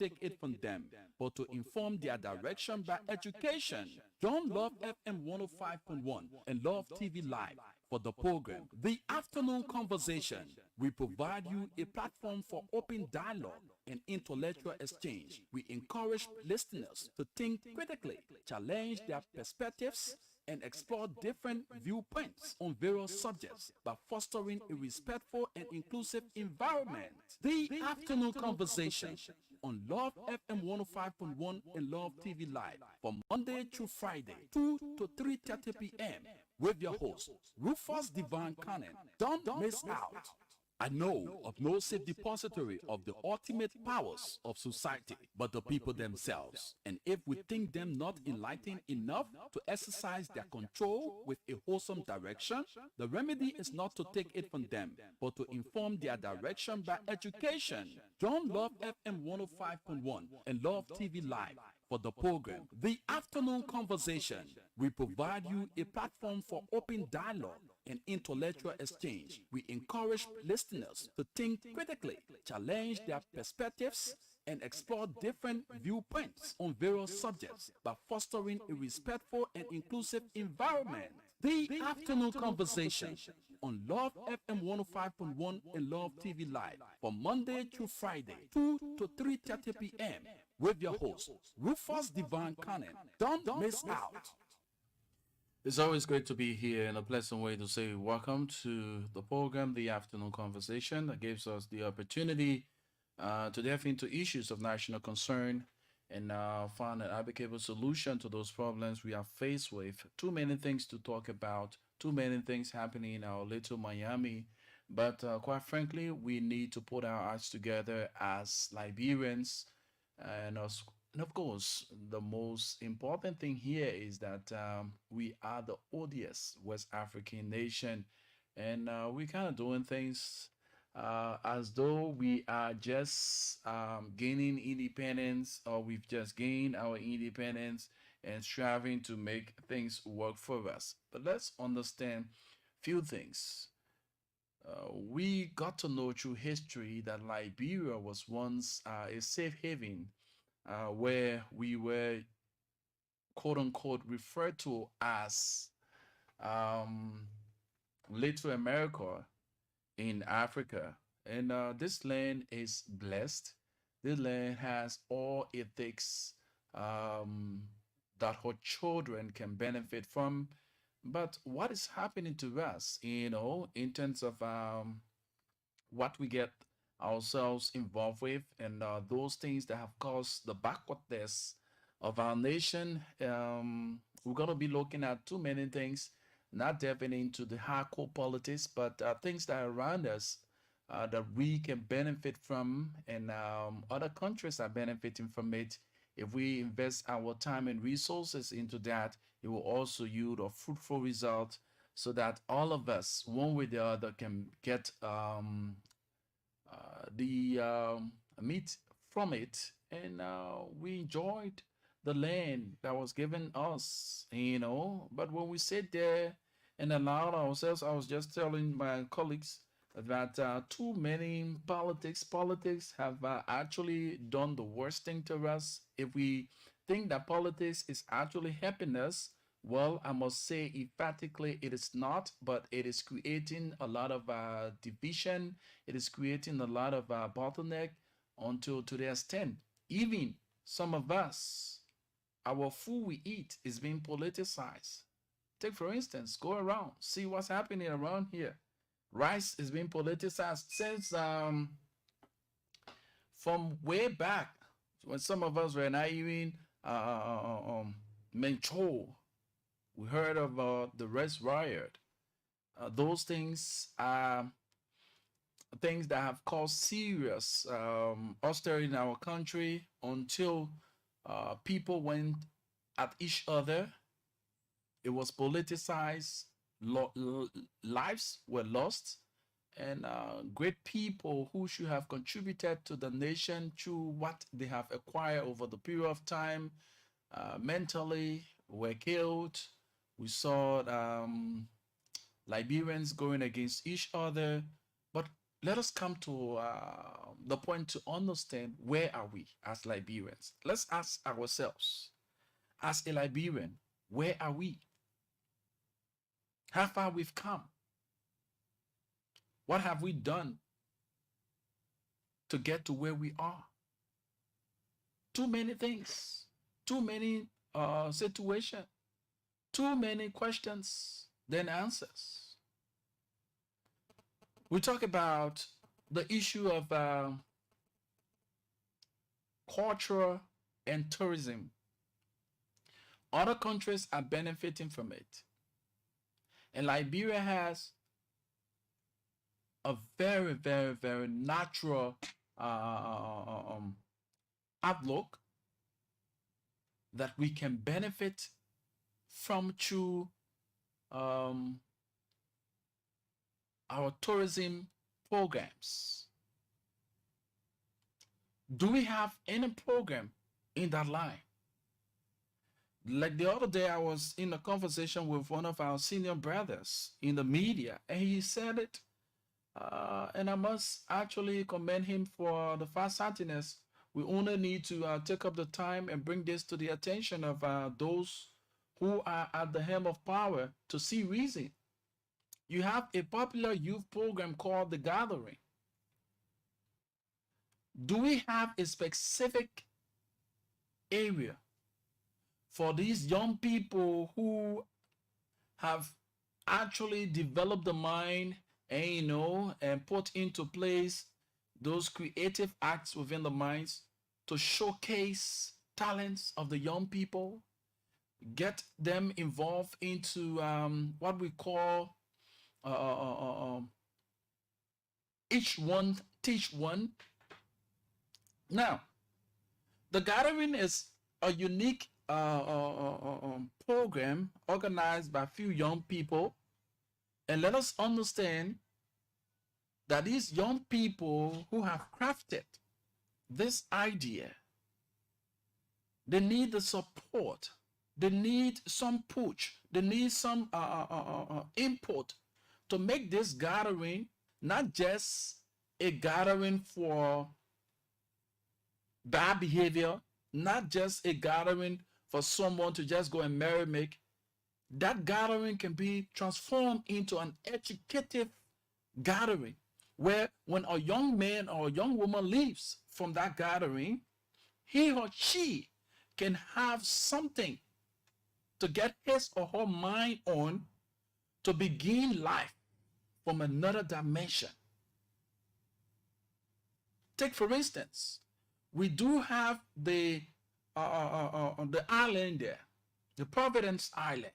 take it from them, but to inform their direction by education. Join Love FM 105.1 and Love TV Live for the program, The Afternoon Conversation. We provide you a platform for open dialogue and intellectual exchange. We encourage listeners to think critically, challenge their perspectives, and explore different viewpoints on various subjects by fostering a respectful and inclusive environment. The Afternoon Conversation on Love FM 105.1 and Love TV Live from Monday through Friday, 2 to 3:30 p.m. with your host, Rufus Divine Cannon. Don't miss out. I know of no safe depository of the ultimate powers of society but the people themselves. And if we think them not enlightened enough to exercise their control with a wholesome direction, the remedy is not to take it from them, but to inform their direction by education. Join Love FM 105.1 and Love TV Live for the program, The Afternoon Conversation. We provide you a platform for open dialogue and intellectual exchange. We encourage listeners to think critically, challenge their perspectives, and explore different viewpoints on various subjects by fostering a respectful and inclusive environment. The Afternoon Conversation on Love FM 105.1 and Love TV Live from Monday through Friday, 2 to 3:30 p.m. with your host, Rufus Divine Cannon. Don't miss out. It's always great to be here and a pleasant way to say welcome to the program, The Afternoon Conversation, that gives us the opportunity to delve into issues of national concern and find an applicable solution to those problems we are faced with. Too many things to talk about, too many things happening in our little Miami. But quite frankly, we need to put our eyes together as Liberians. And of course, the most important thing here is that we are the odious West African nation. And we're kind of doing things as though we are just gaining independence, or we've just gained our independence and striving to make things work for us. But let's understand few things. We got to know through history that Liberia was once a safe haven where we were quote unquote referred to as um, Little America in Africa. And this land is blessed. This land has all ethics that her children can benefit from. But what is happening to us, in terms of what we get ourselves involved with, and those things that have caused the backwardness of our nation, we're going to be looking at too many things, not delving into the hardcore politics, but things that are around us that we can benefit from, and other countries are benefiting from it. If we invest our time and resources into that, it will also yield a fruitful result so that all of us, one way or the other, can get the meat from it. And we enjoyed the land that was given us. But when we sit there and allow ourselves, I was just telling my colleagues that too many politics have actually done the worst thing to us. If we think that politics is actually helping us, well, I must say emphatically it is not, but it is creating a lot of division. It is creating a lot of bottleneck until to the extent even some of us, our food we eat is being politicized. Take for instance, go around, see what's happening around here. Rice is being politicized since from way back when some of us were not even mature. We heard about the Red Riot. Those things are things that have caused serious austerity in our country until people went at each other. It was politicized. Lives were lost, and great people who should have contributed to the nation through what they have acquired over the period of time mentally were killed. We saw Liberians going against each other. But let us come to the point to understand where are we as Liberians. Let's ask ourselves, as a Liberian, where are we? How far we've come? What have we done to get to where we are? Too many things, too many situations, too many questions than answers. We talk about the issue of culture and tourism. Other countries are benefiting from it. And Liberia has a very, very, very natural outlook that we can benefit from through our tourism programs. Do we have any program in that line? Like the other day, I was in a conversation with one of our senior brothers in the media, and he said it, and I must actually commend him for the farsightedness. We only need to take up the time and bring this to the attention of those who are at the helm of power to see reason. You have a popular youth program called The Gathering. Do we have a specific area for these young people who have actually developed the mind and and put into place those creative acts within the minds to showcase talents of the young people, get them involved into what we call each one teach one. Now, the gathering is a unique program organized by a few young people, and let us understand that these young people who have crafted this idea, they need the support, they need some push, they need some input to make this gathering not just a gathering for bad behavior, not just a gathering for someone to just go and merry-make. That gathering can be transformed into an educative gathering where when a young man or a young woman leaves from that gathering, he or she can have something to get his or her mind on to begin life from another dimension. Take for instance, we do have the island there, the Providence Island.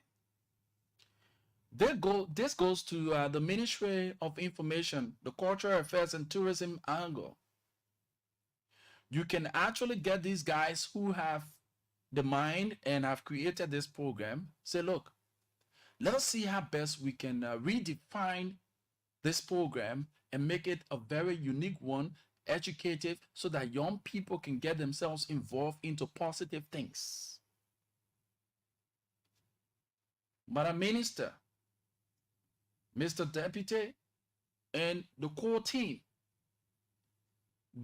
This goes to the Ministry of Information, the Cultural Affairs and Tourism angle. You can actually get these guys who have the mind and have created this program. Say, look, let us see how best we can redefine this program and make it a very unique one, educative, so that young people can get themselves involved into positive things. Madam Minister, Mr. Deputy, and the core team,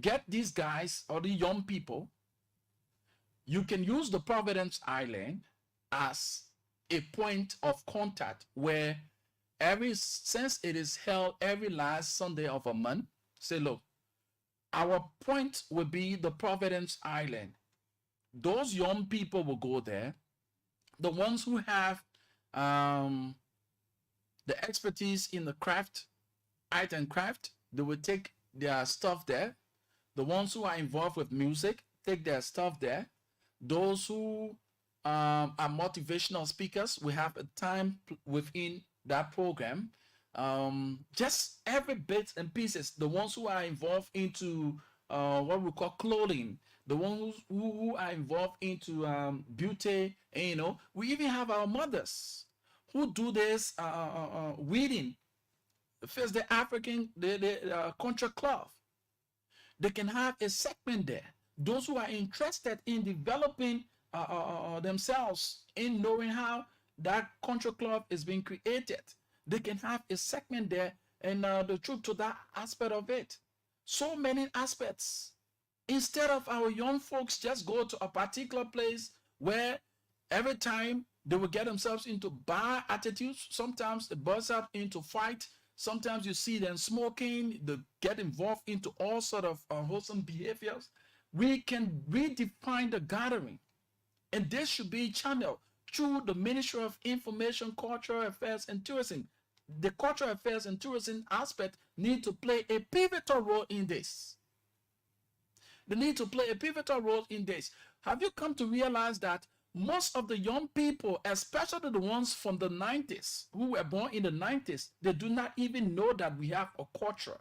get these guys or the young people. You can use the Providence Island as a point of contact where since it is held every last Sunday of a month, say, look, our point will be the Providence Island. Those young people will go there. The ones who have the expertise in the art and craft, they will take their stuff there. The ones who are involved with music, take their stuff there. Those who are motivational speakers, we have a time within that program. Just every bits and pieces. The ones who are involved into what we call clothing, the ones who are involved into beauty, and we even have our mothers who do this weeding. First, the African, the country cloth. They can have a segment there. Those who are interested in developing themselves in knowing how that country club is being created, they can have a segment there and the truth to that aspect of it. So many aspects. Instead of our young folks just go to a particular place where every time they will get themselves into bad attitudes, sometimes they burst out into fight. Sometimes you see them smoking, they get involved into all sort of unwholesome behaviors. We can redefine the gathering, and this should be channeled through the Ministry of Information, Cultural Affairs, and Tourism. The cultural affairs and tourism aspect need to play a pivotal role in this. They need to play a pivotal role in this. Have you come to realize that most of the young people, especially the ones from the 90s, who were born in the 90s, they do not even know that we have a culture.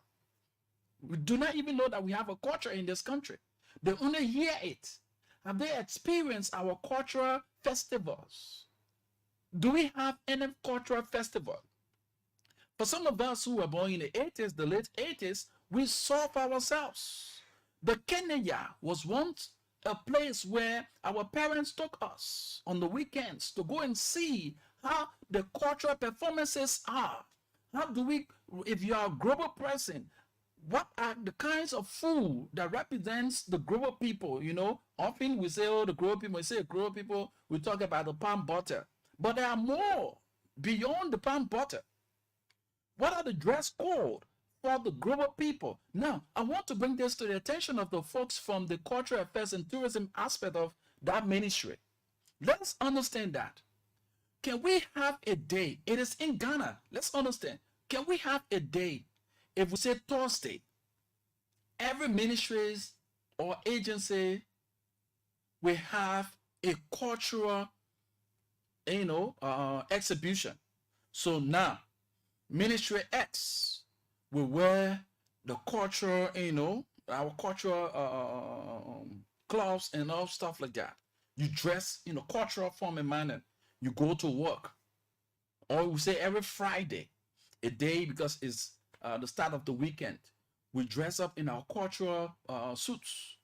We do not even know that we have a culture in this country. They only hear it. Have they experienced our cultural festivals? Do we have any cultural festival? For some of us who were born in the 80s, the late 80s, we saw for ourselves. The Kenya was once a place where our parents took us on the weekends to go and see how the cultural performances are. How do we, if you are a global person, what are the kinds of food that represents the global people? You know, often we say, oh, the global people, we say global people, we talk about the palm butter. But there are more beyond the palm butter. What are the dress code for the global people? Now, I want to bring this to the attention of the folks from the cultural affairs and tourism aspect of that ministry. Let's understand that. Can we have a day? It is in Ghana. Let's understand. Can we have a day? If we say Thursday, every ministries or agency will have a cultural, exhibition. So now, Ministry X will wear the cultural, our cultural clothes and all stuff like that. You dress in a cultural form and manner. You go to work. Or we say every Friday, a day because it's the start of the weekend. We dress up in our cultural suits.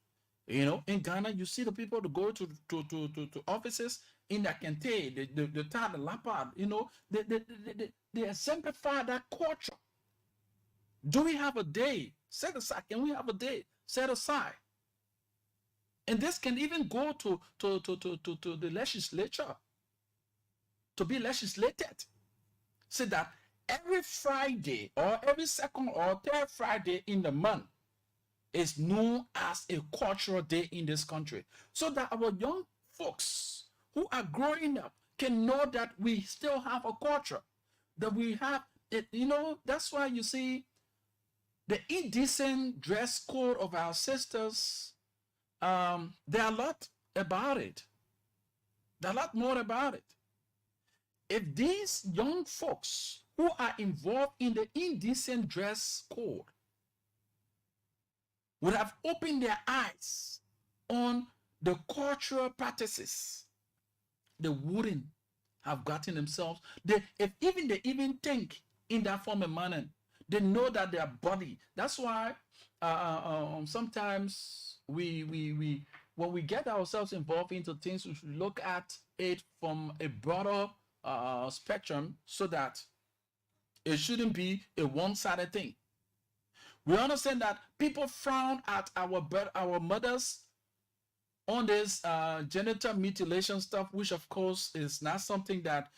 In Ghana, you see the people to go to offices in their kente, the tie, the lapad, they exemplify that culture. Do we have a day set aside? Can we have a day set aside? And this can even go to the legislature to be legislated. So that every Friday or every second or third Friday in the month is known as a cultural day in this country, so that our young folks who are growing up can know that we still have a culture, that we have it. That's why you see the indecent dress code of our sisters. There are a lot about it. There are a lot more about it. If these young folks who are involved in the indecent dress code would have opened their eyes on the cultural practices, they wouldn't have gotten themselves. If they even think in that form of manner, they know that their body. That's why sometimes we when we get ourselves involved into things, we should look at it from a broader spectrum, so that it shouldn't be a one-sided thing. We understand that people frown at our mothers on this genital mutilation stuff, which of course is not something that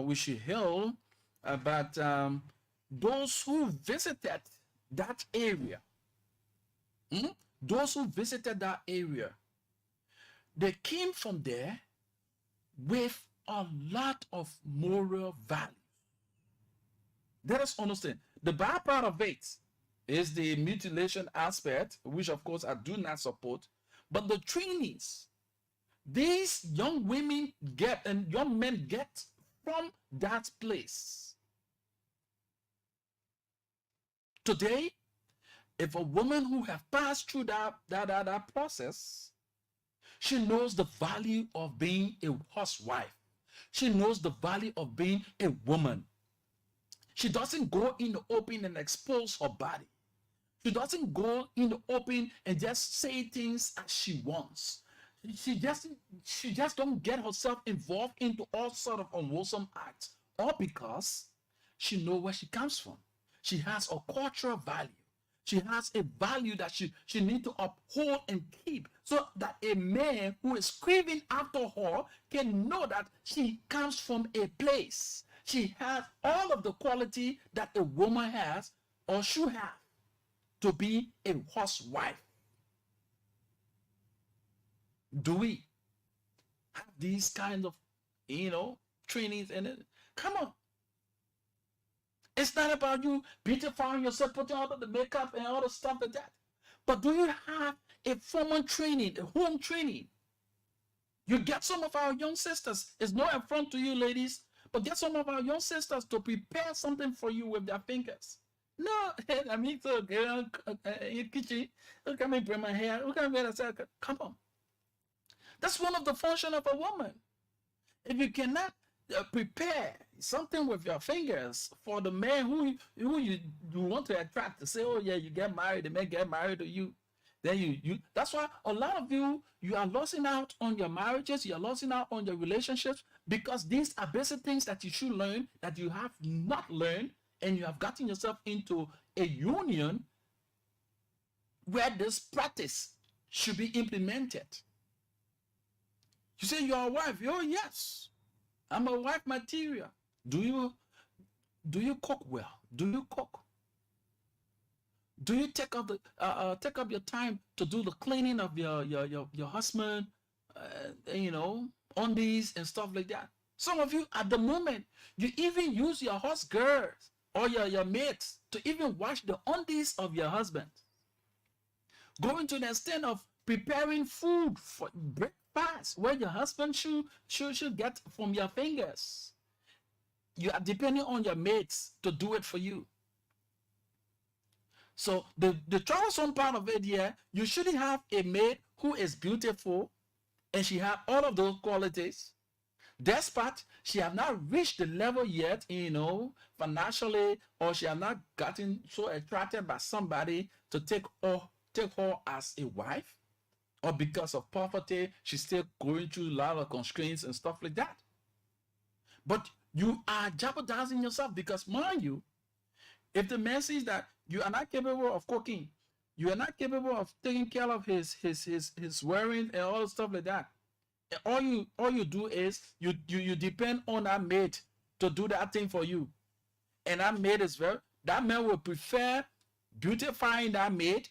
we should heal. But those who visited that area, they came from there with a lot of moral value. Let us understand. The bad part of it is the mutilation aspect, which of course I do not support. But the trainings these young women get and young men get from that place. Today, if a woman who have passed through that process, she knows the value of being a housewife. She knows the value of being a woman. She doesn't go in the open and expose her body. She doesn't go in the open and just say things as she wants. She just don't get herself involved into all sort of unwholesome acts, all because she knows where she comes from. she has a cultural value. She has a value that she needs to uphold and keep, so that a man who is craving after her can know that she comes from a place. She has all of the quality that a woman has or should have to be a housewife. Do we have these kind of, trainings in it? Come on. It's not about you beautifying yourself, putting all of the makeup and all the stuff like that. But do you have a formal training, a home training? You get some of our young sisters, it's no affront to you ladies, but get some of our young sisters to prepare something for you with their fingers. No, I mean, so girl, in kitchen, look at me bring my hair, look at me, come on. That's one of the function of a woman. If you cannot prepare something with your fingers for the man who you want to attract, to say, oh yeah, you get married, the man get married to you, then you that's why a lot of you are losing out on your marriages, you're losing out on your relationships, because these are basic things that you should learn that you have not learned, and you have gotten yourself into a union where this practice should be implemented. You say you're a wife. Oh yes, I'm a wife material. Do you cook well? Do you cook? Do you take up your time to do the cleaning of your husband, undies and stuff like that? Some of you at the moment, you even use your house girls or your mates to even wash the undies of your husband. Going to the extent of preparing food for breakfast where your husband should get from your fingers. You are depending on your mates to do it for you. So the troublesome part of it here, you shouldn't have a maid who is beautiful and she have all of those qualities. Despite she have not reached the level yet, financially, or she have not gotten so attracted by somebody to take her as a wife, or because of poverty, she's still going through a lot of constraints and stuff like that. But you are jeopardizing yourself, because mind you, if the man sees that you are not capable of cooking, you are not capable of taking care of his wearing and all the stuff like that, and all you do is you depend on that maid to do that thing for you, and that maid that man will prefer beautifying that maid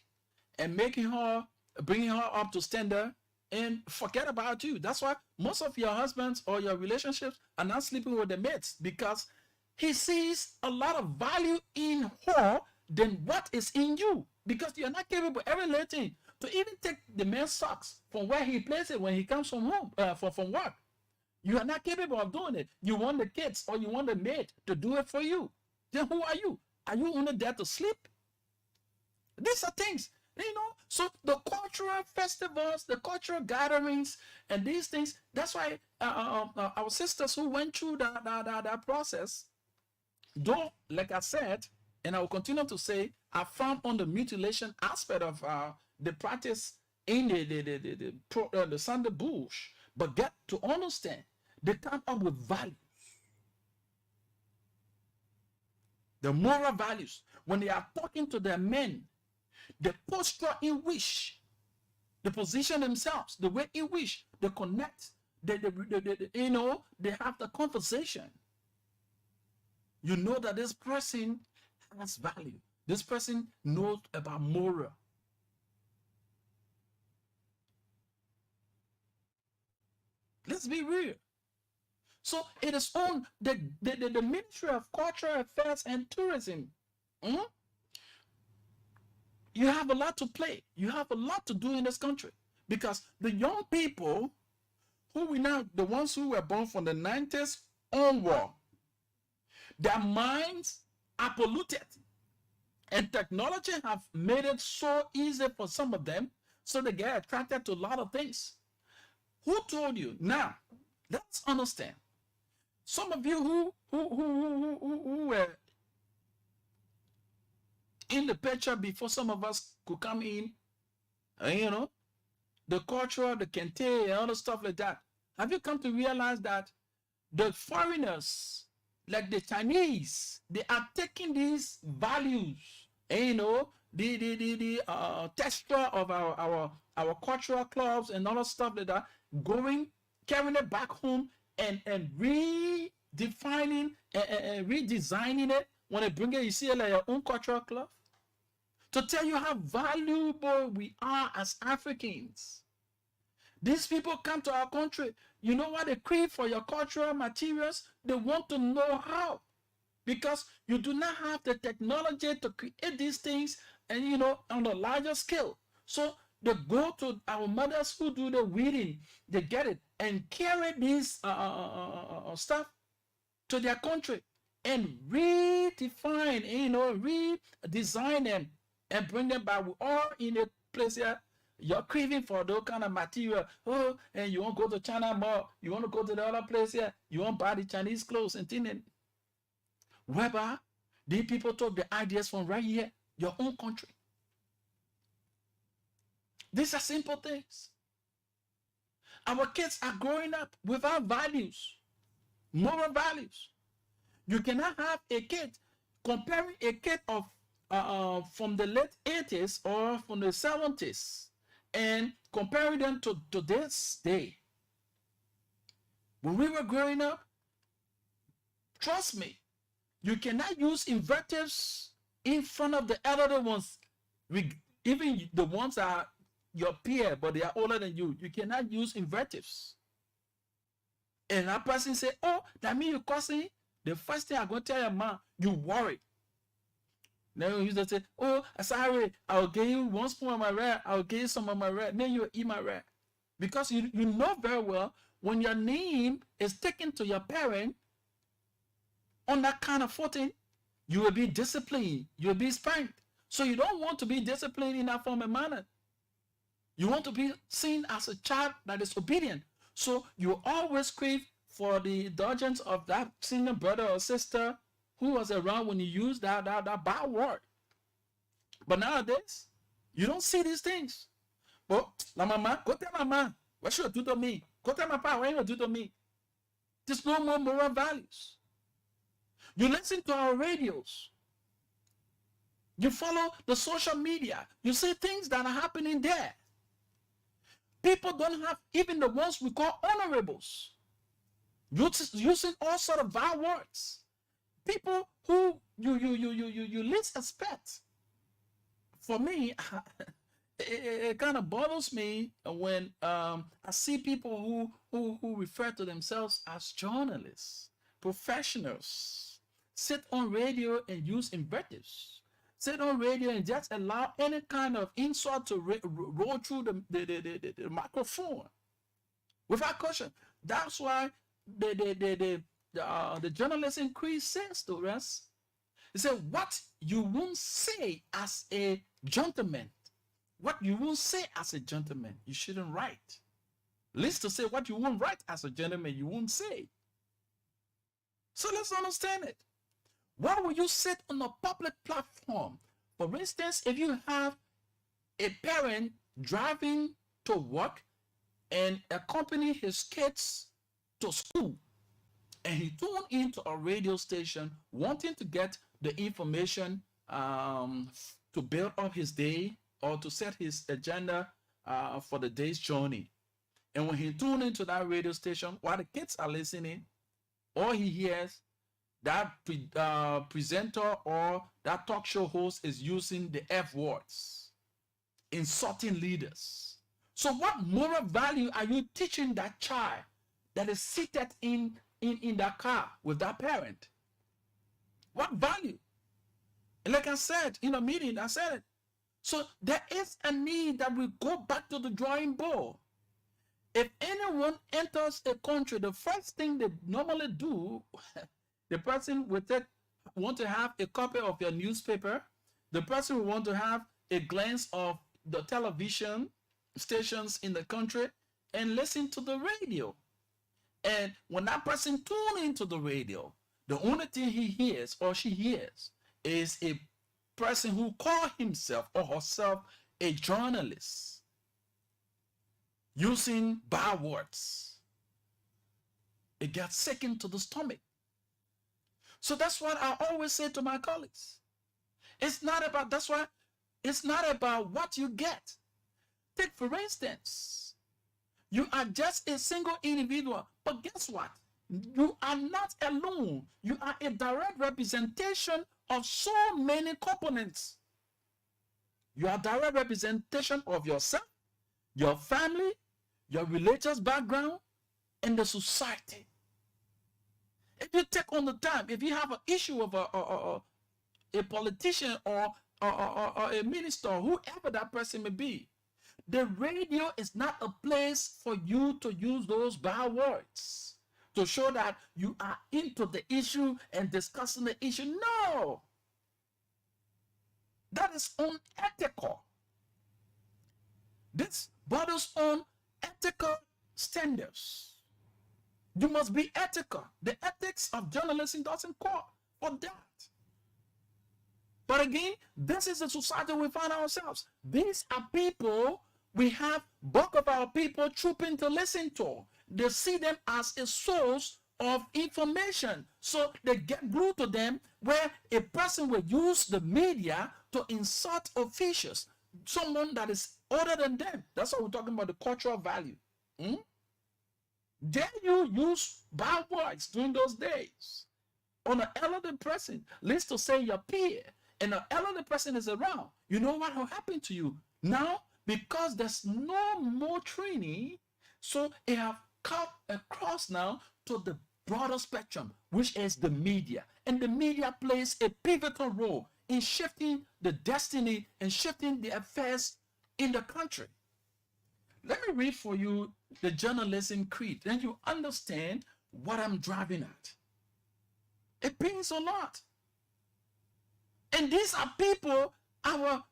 and bringing her up to standard and forget about you. That's why most of your husbands or your relationships are not sleeping with the mates, because he sees a lot of value in her than what is in you, because you're not capable every little thing to even take the man's socks from where he places it when he comes from home, from work. You are not capable of doing it. You want the kids or you want the maid to do it for you. Then who are you? Are you only there to sleep? These are things, so the cultural festivals, the cultural gatherings, and these things, that's why our sisters who went through that process, though, like I said, and I will continue to say, I found on the mutilation aspect of the practice in the Sunday bush, but get to understand, they come up with values. The moral values. When they are talking to their men, the posture in which they position themselves, the way in which they connect, they have the conversation. You know that this person has value. This person knows about moral. Let's be real. So it is on the Ministry of Cultural Affairs and Tourism. You have a lot to play. You have a lot to do in this country, because the young people the ones who were born from the 90s onward, their minds are polluted, and technology have made it so easy for some of them, so they get attracted to a lot of things. Who told you? Now, let's understand. Some of you who were in the picture before some of us could come in, the culture, the kente, and all the stuff like that. Have you come to realize that the foreigners like the Chinese, they are taking these values, and, the texture of our cultural clubs and all that stuff like that, going, carrying it back home, and redefining and redesigning it. When they bring it, you see it like your own cultural club, to tell you how valuable we are as Africans. These people come to our country. You know what they crave for your cultural materials? They want to know how. Because you do not have the technology to create these things, and on a larger scale. So they go to our mothers who do the weeding, they get it, and carry this stuff to their country and redefine, redesign them and bring them back. We're all in a place here. You're craving for those kind of material. Oh, and you want to go to China Mall. You want to go to the other place here. You want to buy the Chinese clothes and things. Whereby these people took the ideas from right here, your own country. These are simple things. Our kids are growing up without values, moral values. You cannot have a kid, comparing a kid of from the late 80s or from the 70s, and comparing them to this day. When we were growing up, trust me, you cannot use invectives in front of the elderly ones, even the ones that are your peer, but they are older than you. You cannot use invectives. And that person say, oh, that means you're cussing. The first thing I'm going to tell your mom, you worry. Then you just say, oh, sorry, I'll give you one spoon of my red. I'll give you some of my red. Then you'll eat my red. Because you know very well, when your name is taken to your parent on that kind of footing, you will be disciplined. You will be spanked. So you don't want to be disciplined in that form and manner. You want to be seen as a child that is obedient. So you always crave for the indulgence of that senior brother or sister who was around when you used that bad word. But nowadays, you don't see these things. Oh, la mama, go tell mama, what should you do to me? Go tell my papa, what you do to me? There's no more moral values. You listen to our radios. You follow the social media. You see things that are happening there. People don't have, even the ones we call honorables, using all sort of vile words. People who you least expect. For me, it kind of bothers me when I see people who refer to themselves as journalists, professionals, sit on radio and use invectives, sit on radio and just allow any kind of insult to roll through the microphone without caution. That's why the journalist in Chris says to us, he said, what you won't say as a gentleman, what you won't say as a gentleman, you shouldn't write. Least to say what you won't write as a gentleman, you won't say. So let's understand it. Why would you sit on a public platform? For instance, if you have a parent driving to work and accompany his kids to school, and he tuned into a radio station wanting to get the information to build up his day or to set his agenda for the day's journey. And when he tuned into that radio station, while the kids are listening, all he hears, that presenter or that talk show host is using the F words, insulting leaders. So what moral value are you teaching that child that is seated in that car with that parent? What value? And like I said in a meeting, I said it. So there is a need that we go back to the drawing board. If anyone enters a country, the first thing they normally do, the person will want to have a copy of your newspaper. The person will want to have a glance of the television stations in the country and listen to the radio. And when that person tunes into the radio, the only thing he hears or she hears is a person who calls himself or herself a journalist using bad words. It gets sick into the stomach. So that's what I always say to my colleagues. That's why it's not about what you get. Take, for instance, you are just a single individual, but guess what? You are not alone. You are a direct representation of so many components. You are a direct representation of yourself, your family, your religious background, and the society. If you take on the time, if you have an issue of a politician or a minister, or whoever that person may be, the radio is not a place for you to use those bad words to show that you are into the issue and discussing the issue. No, that is unethical. This borders on ethical standards. You must be ethical. The ethics of journalism doesn't call for that. But again, this is the society we find ourselves. These are people, we have bulk of our people trooping to listen to. They see them as a source of information. So they get glued to them, where a person will use the media to insult officials, someone that is older than them. That's what we're talking about, the cultural value. Dare you use bad words during those days on an elderly person, least to say your peer, and an elderly person is around? You know what will happen to you now? Because there's no more training, so they have cut across now to the broader spectrum, which is the media. And the media plays a pivotal role in shifting the destiny and shifting the affairs in the country. Let me read for you the journalism creed, then you understand what I'm driving at. It pains a lot. And these are people, our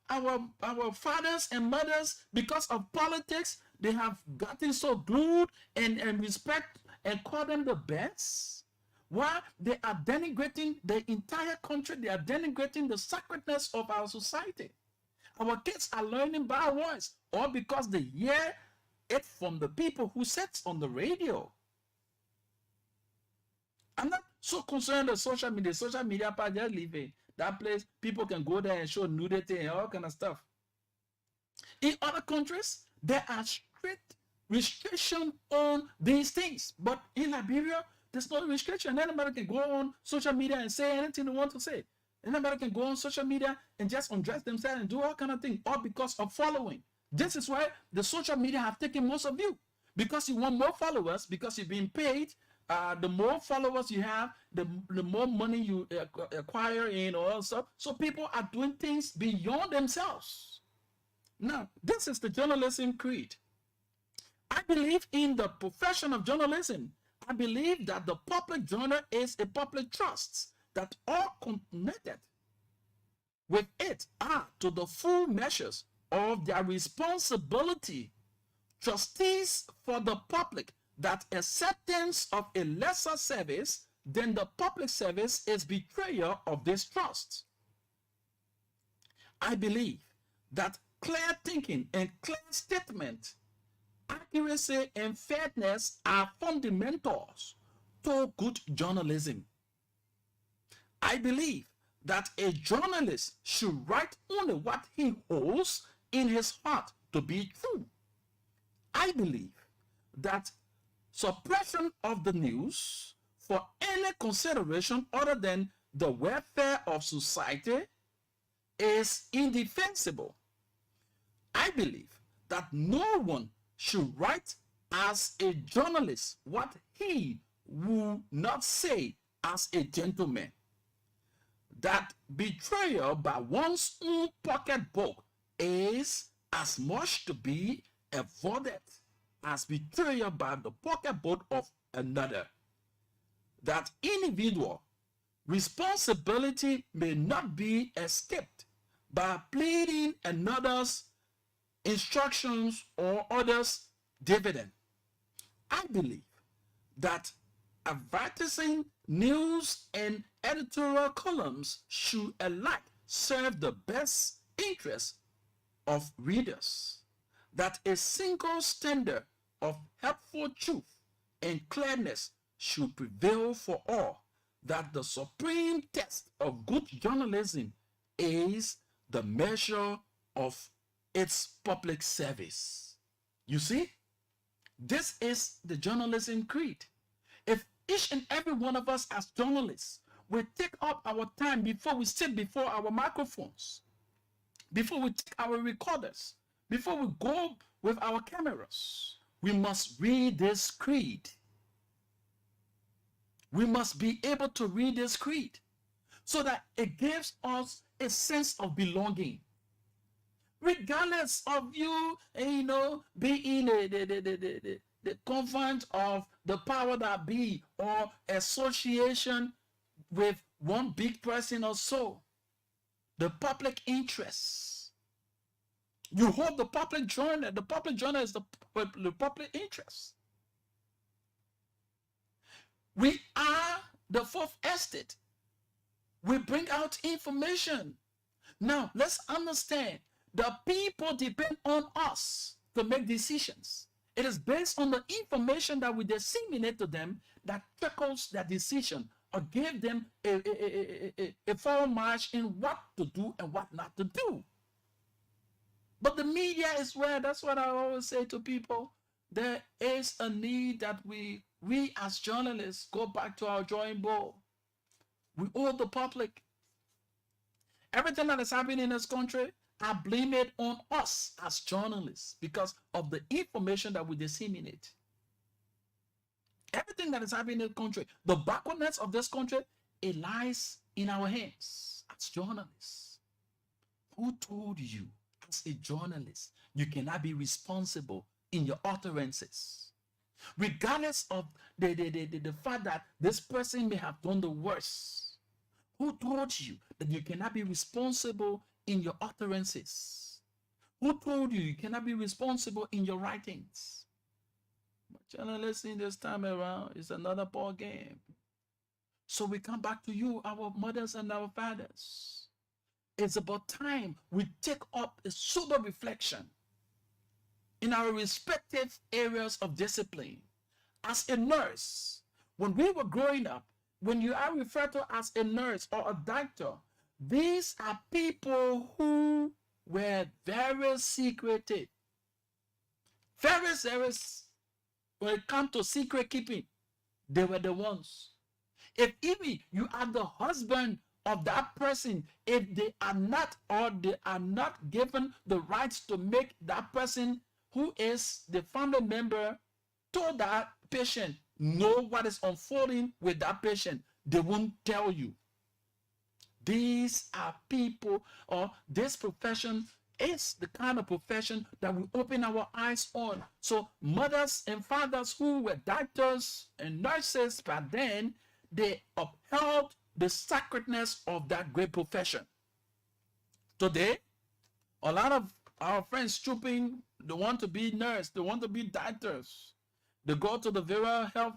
fathers and mothers, because of politics, they have gotten so glued and respect and call them the best. Why? They are denigrating the entire country. They are denigrating the sacredness of our society. Our kids are learning bad words, all because they hear it from the people who sits on the radio. I'm not so concerned with social media. Social media part, just leave it. That place, people can go there and show nudity and all kind of stuff. In other countries, there are strict restriction on these things. But in Liberia, there's no restriction. Anybody can go on social media and say anything they want to say. Anybody can go on social media and just undress themselves and do all kind of things, all because of following. This is why the social media have taken most of you, because you want more followers, because you're being paid. The more followers you have, the more money you acquire in all stuff. So people are doing things beyond themselves. Now, this is the journalism creed. I believe in the profession of journalism. I believe that the public journal is a public trust, that all connected with it are to the full measures of their responsibility trustees for the public, that acceptance of a lesser service than the public service is betrayal of this trust. I believe that clear thinking and clear statement, accuracy and fairness are fundamentals to good journalism. I believe that a journalist should write only what he holds in his heart to be true. I believe that suppression of the news for any consideration other than the welfare of society is indefensible. I believe that no one should write as a journalist what he would not say as a gentleman. That betrayal by one's own pocketbook is as much to be avoided as betrayal by the pocketbook of another. That individual responsibility may not be escaped by pleading another's instructions or others' dividend. I believe that advertising, news, and editorial columns should alike serve the best interests of readers. That a single standard of helpful truth and clearness should prevail for all. that the supreme test of good journalism is the measure of its public service. You see, this is the journalism creed. If each and every one of us as journalists will take up our time before we sit before our microphones, before we take our recorders, before we go with our cameras, we must read this creed. We must be able to read this creed so that it gives us a sense of belonging. Regardless of you, being the confidant of the power that be or association with one big person or so, the public interest. You hold the public journal. The public journal is the public interest. We are the fourth estate. We bring out information. Now, let's understand, the people depend on us to make decisions. It is based on the information that we disseminate to them that trickles their decision or give them a forward march in what to do and what not to do. But the media is where, that's what I always say to people, there is a need that we as journalists go back to our drawing board. We owe the public. Everything that is happening in this country, I blame it on us as journalists because of the information that we disseminate. Everything that is happening in the country, the backwardness of this country, it lies in our hands as journalists. Who told you as a journalist you cannot be responsible in your utterances? Regardless of the fact that this person may have done the worst. Who told you that you cannot be responsible in your utterances? Who told you you cannot be responsible in your writings? But journalism this time around is another ball game. So we come back to you, our mothers and our fathers. It's about time we take up a sober reflection in our respective areas of discipline. As a nurse, when we were growing up, when you are referred to as a nurse or a doctor, these are people who were very secretive. Very serious when it comes to secret keeping. They were the ones. If even you are the husband of that person, if they are not or they are not given the rights to make that person who is the family member to that patient know what is unfolding with that patient, they won't tell you. These are people, or this profession is the kind of profession that we open our eyes on. So mothers and fathers who were doctors and nurses back then, they upheld the sacredness of that great profession. Today, a lot of our friends trooping, they want to be nurse, they want to be doctors. They go to the various health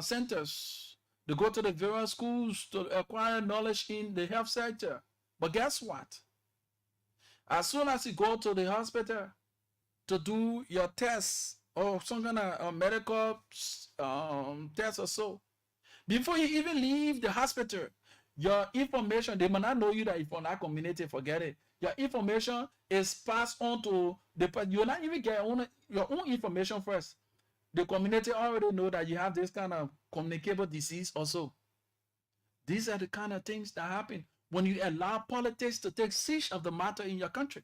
centers. They go to the various schools to acquire knowledge in the health sector. But guess what? As soon as you go to the hospital to do your tests or some kind of medical test or so, before you even leave the hospital, your information, they might not know you that if you're not community, forget it. Your information is passed on to the, you'll not even get your own information first. The community already know that you have this kind of communicable disease also. These are the kind of things that happen when you allow politics to take siege of the matter in your country.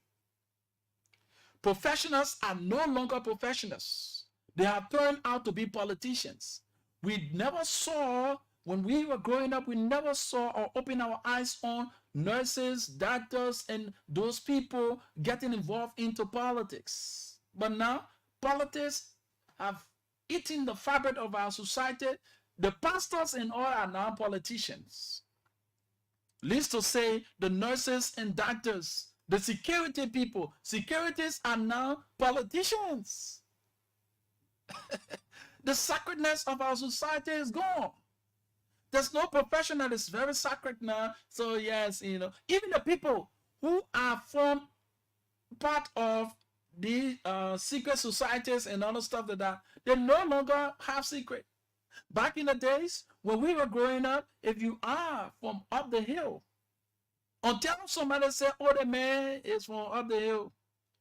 Professionals are no longer professionals. They have turned out to be politicians. We never saw, when we were growing up, we never saw or opened our eyes on nurses, doctors, and those people getting involved into politics. But now, politics have eaten the fabric of our society. The pastors and all are now politicians. Least to say, the nurses and doctors, the security people, securities are now politicians. The sacredness of our society is gone. There's no profession that is very sacred now. So yes, even the people who are formed part of the secret societies and other stuff like that, they no longer have secret. Back in the days when we were growing up, if you are from up the hill, until somebody say, oh, the man is from up the hill,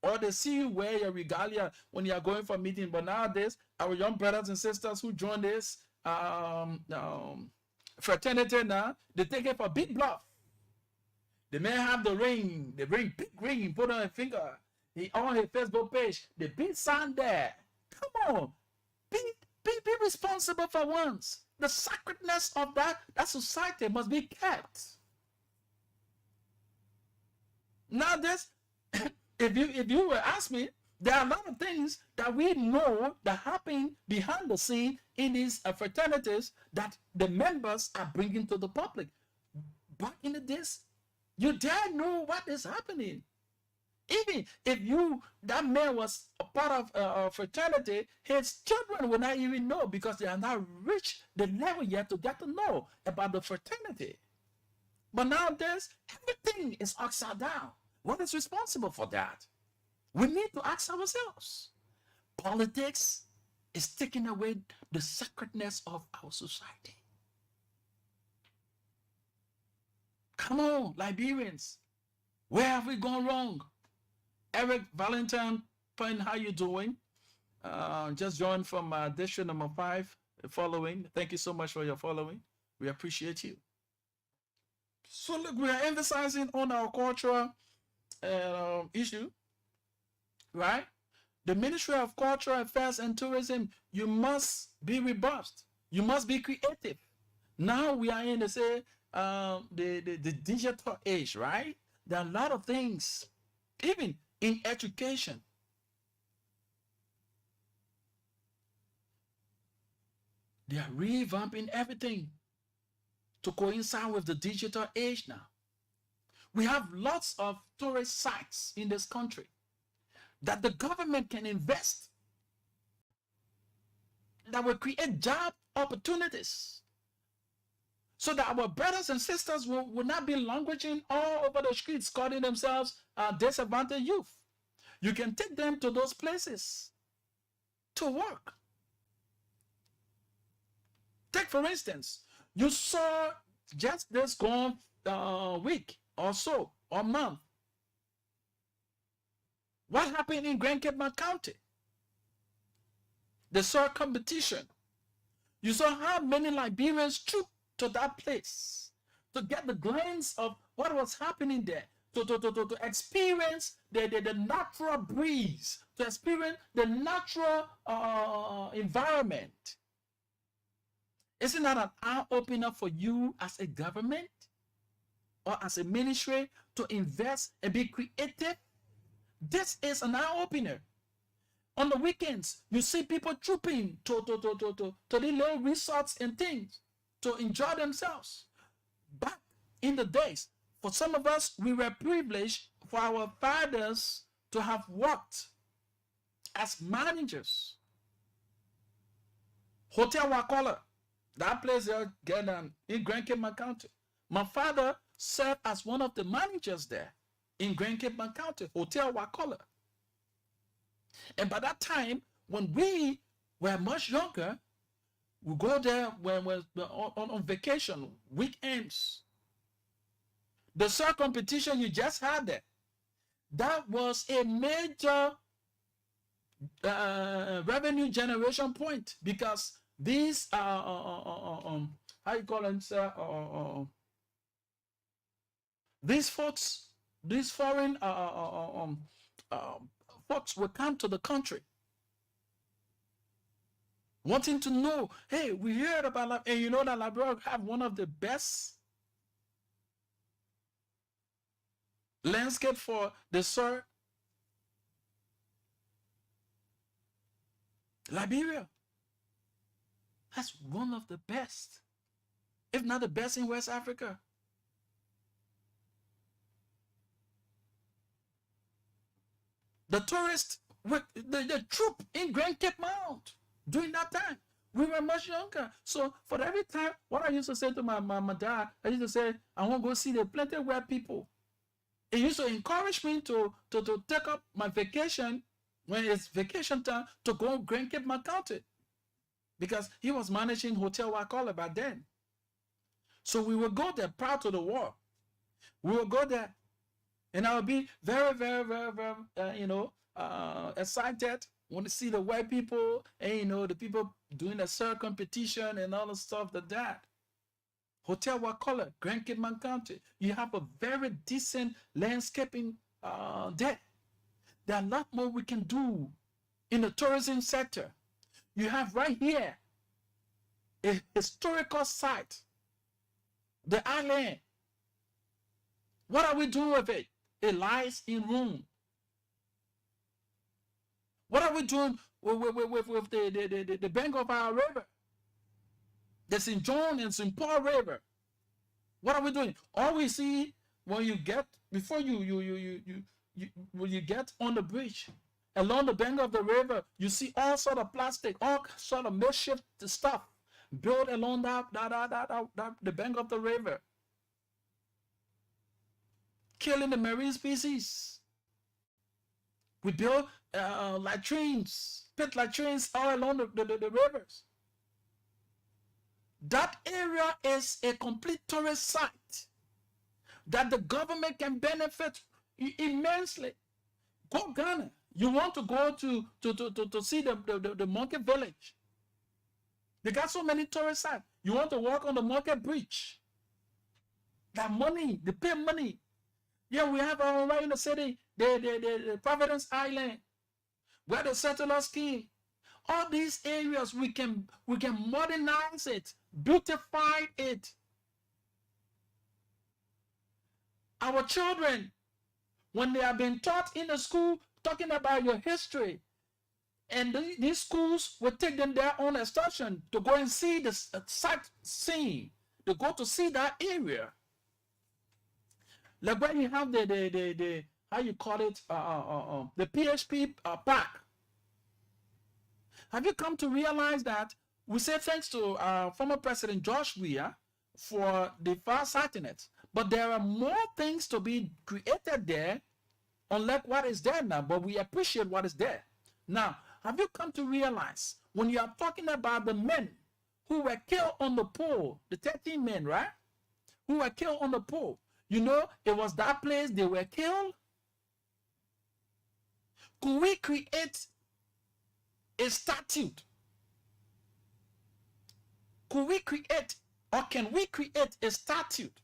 or they see you wear your regalia when you are going for a meeting. But nowadays, our young brothers and sisters who join this fraternity now, they take it for big bluff. The man have the ring, they bring big ring, put on a finger. He on his Facebook page, the big sign there. Come on, be responsible for once. The sacredness of that society must be kept. Now this, if you were ask me, there are a lot of things that we know that happen behind the scene in these fraternities that the members are bringing to the public. Back in the days, you dare know what is happening. Even if that man was a part of a fraternity, his children will not even know because they are not reached the level yet to get to know about the fraternity. But nowadays, everything is upside down. What is responsible for that? We need to ask ourselves. Politics is taking away the sacredness of our society. Come on, Liberians. Where have we gone wrong? Eric Valentine, how you doing? Just joined from district number 5, following. Thank you so much for your following. We appreciate you. So look, we are emphasizing on our cultural issue, right? The Ministry of Cultural Affairs and Tourism, you must be robust. You must be creative. Now we are in the digital age, right? There are a lot of things, even in education. They are revamping everything to coincide with the digital age now. We have lots of tourist sites in this country that the government can invest that will create job opportunities so that our brothers and sisters will not be languishing all over the streets calling themselves disadvantaged youth. You can take them to those places to work. Take, for instance, you saw just this gone week or so, or month, what happened in Grand Cape County? The soil competition. You saw how many Liberians trooped to that place to get the glance of what was happening there, to experience the natural breeze, to experience the natural environment. Isn't that an eye-opener for you as a government or as a ministry to invest and be creative? This is an eye-opener. On the weekends, you see people trooping to the little resorts and things to enjoy themselves. Back in the days, for some of us, we were privileged for our fathers to have worked as managers. Hotel Wakola, that place there in Grand Cape County. My father served as one of the managers there in Grand Cape County, Hotel Wakola. And by that time, when we were much younger, we go there when we're on vacation, weekends. The soil competition you just had there, that was a major revenue generation point because these how you call them, sir? These folks, these foreign folks will come to the country wanting to know, hey, we heard about, and you know that Liberia have one of the best landscape for the soil. Liberia has one of the best, if not the best in West Africa. The tourists, the troop in Grand Cape Mount during that time, we were much younger. So for every time, what I used to say to my dad, I used to say, I want to go see the plenty of white people. It used to encourage me to take up my vacation when it's vacation time to go Grand Cape County. because he was managing Hotel Wakala back then. So we will go there prior to the war. We will go there, and I will be very, very, very, very, excited when to see the white people and the people doing the sir competition and all the stuff like that. Hotel Wakala, Grand Cayman County. You have a very decent landscaping there. There are a lot more we can do in the tourism sector. You have right here a historical site, the island. What are we doing with it? It lies in ruin. What are we doing with the bank of our river? The St. John and St. Paul River. What are we doing? All we see when you get before when you get on the bridge, along the bank of the river, you see all sort of plastic, all sort of makeshift stuff built along the bank of the river, killing the marine species. We build latrines, pit latrines all along the rivers. That area is a complete tourist site that the government can benefit immensely. Go Ghana. You want to go to see the market village. They got so many tourist sites. You want to walk on the market bridge. That money, they pay money. Yeah, we have right in the city, the Providence Island, where the settler scheme. All these areas we can modernize it, beautify it. Our children, when they have been taught in the school talking about your history, and these schools will take them there on excursion to go and see the sightseeing, to go to see that area. Like when you have the how you call it, the PHP park. Have you come to realize that we say thanks to former President George Weah for the far-sightedness, but there are more things to be created there, unlike what is there now, but we appreciate what is there. Now, have you come to realize when you are talking about the men who were killed on the pole, the 13 men, right? Who were killed on the pole. You know, it was that place they were killed. Could we create a statute? Could we create, or can we create a statute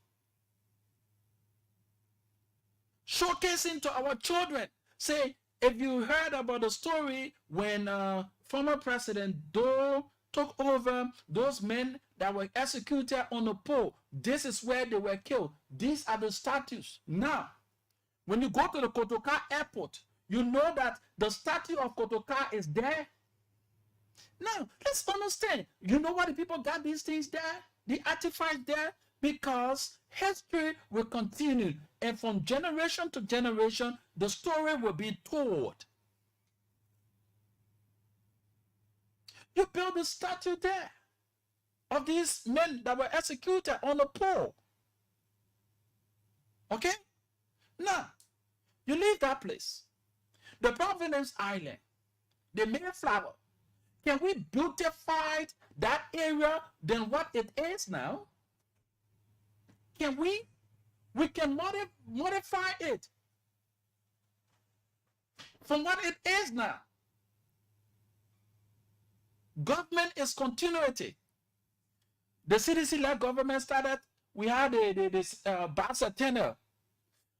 showcasing to our children? Say, if you heard about the story when former President Doe took over those men that were executed on the pole, this is where they were killed. These are the statues. Now, when you go to the Kotoka airport, you know that the statue of Kotoka is there. Now, let's understand. You know why the people got these things there? The artifacts there? Because history will continue. And from generation to generation, the story will be told. You build a statue there of these men that were executed on a pole. Okay? Now, you leave that place. The Providence Island, the Mayflower. Can we beautify that area than what it is now? Can we? We can modify it from what it is now. Government is continuity. The CDC-led government started. We had this bicentennial.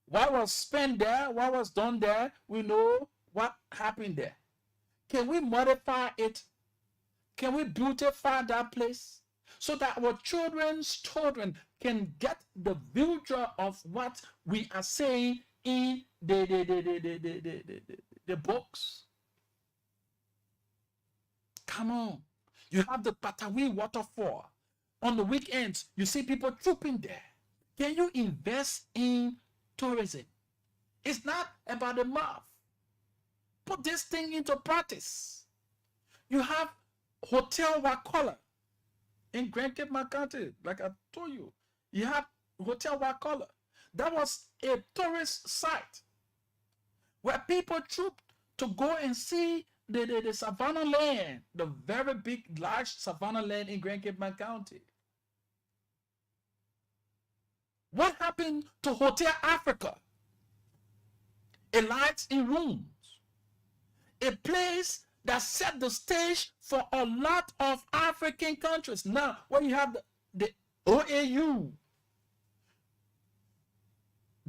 What was spent there, what was done there, we know what happened there. Can we modify it? Can we beautify that place so that our children's children can get the visual of what we are saying in the books? Come on. You have the Patawi waterfall. On the weekends, you see people trooping there. Can you invest in tourism? It's not about the mouth. Put this thing into practice. You have Hotel Wakala in Grand Cayman County, like I told you. You have Hotel Wakala. That was a tourist site where people trooped to go and see the Savannah land, the very big, large Savannah land in Grand Cayman County. What happened to Hotel Africa? It lies in rooms. A place that set the stage for a lot of African countries. Now, when you have the OAU,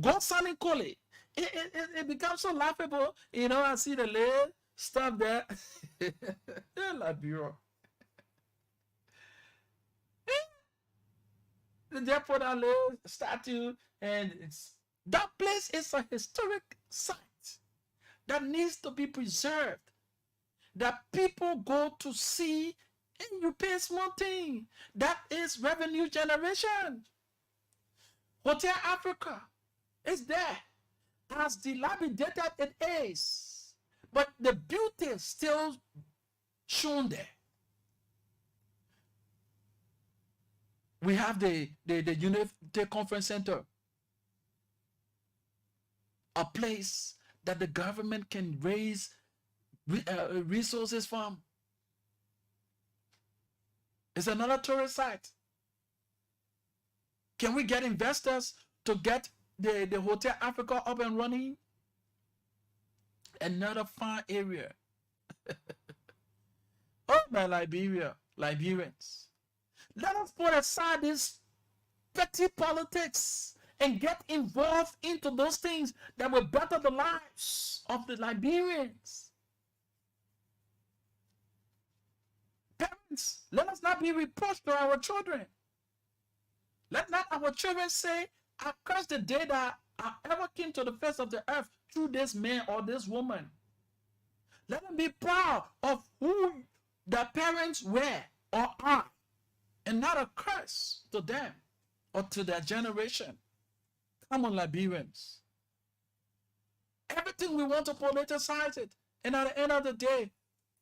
God Sani Kole, it becomes so laughable. You know, I see the little stuff there. Liberia. They put a little statue, and that place is a historic site that needs to be preserved, that people go to see, and you pay small thing. That is revenue generation. Hotel Africa is there, as dilapidated it is, but the beauty is still shown there. We have the Unity Conference Center, a place that the government can raise resources from. It's another tourist site. Can we get investors to get the Hotel Africa up and running? Another fine area. Oh, my Liberians. Let us put aside this petty politics and get involved into those things that will better the lives of the Liberians. Parents, let us not be reproached to our children. Let not our children say, I curse the day that I ever came to the face of the earth through this man or this woman. Let them be proud of who their parents were or are, and not a curse to them or to their generation. Come on, Liberians. Everything we want to politicize it, and at the end of the day,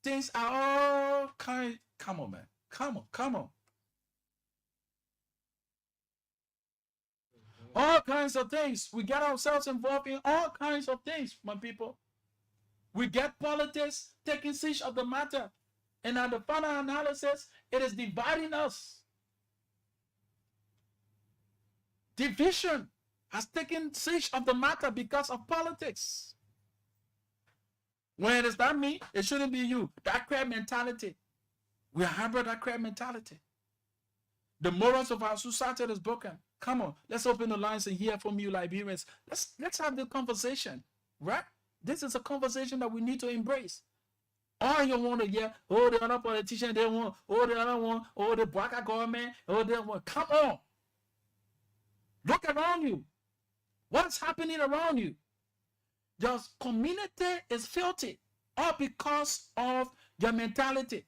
things are all kind. Come on, man. Come on. All kinds of things. We get ourselves involved in all kinds of things, my people. We get politics taking siege of the matter. And at the final analysis, it is dividing us. Division has taken siege of the matter because of politics. When it is not me, it shouldn't be you. That crab mentality. We are harboring that crab mentality. The morals of our society is broken. Come on, let's open the lines and hear from you, Liberians. Let's have the conversation, right? This is a conversation that we need to embrace. All you want to hear, oh, the other politician, they want, oh, the other one, oh, the black government, oh, they want. Come on. Look around you. What's happening around you? Your community is filthy, all because of your mentality.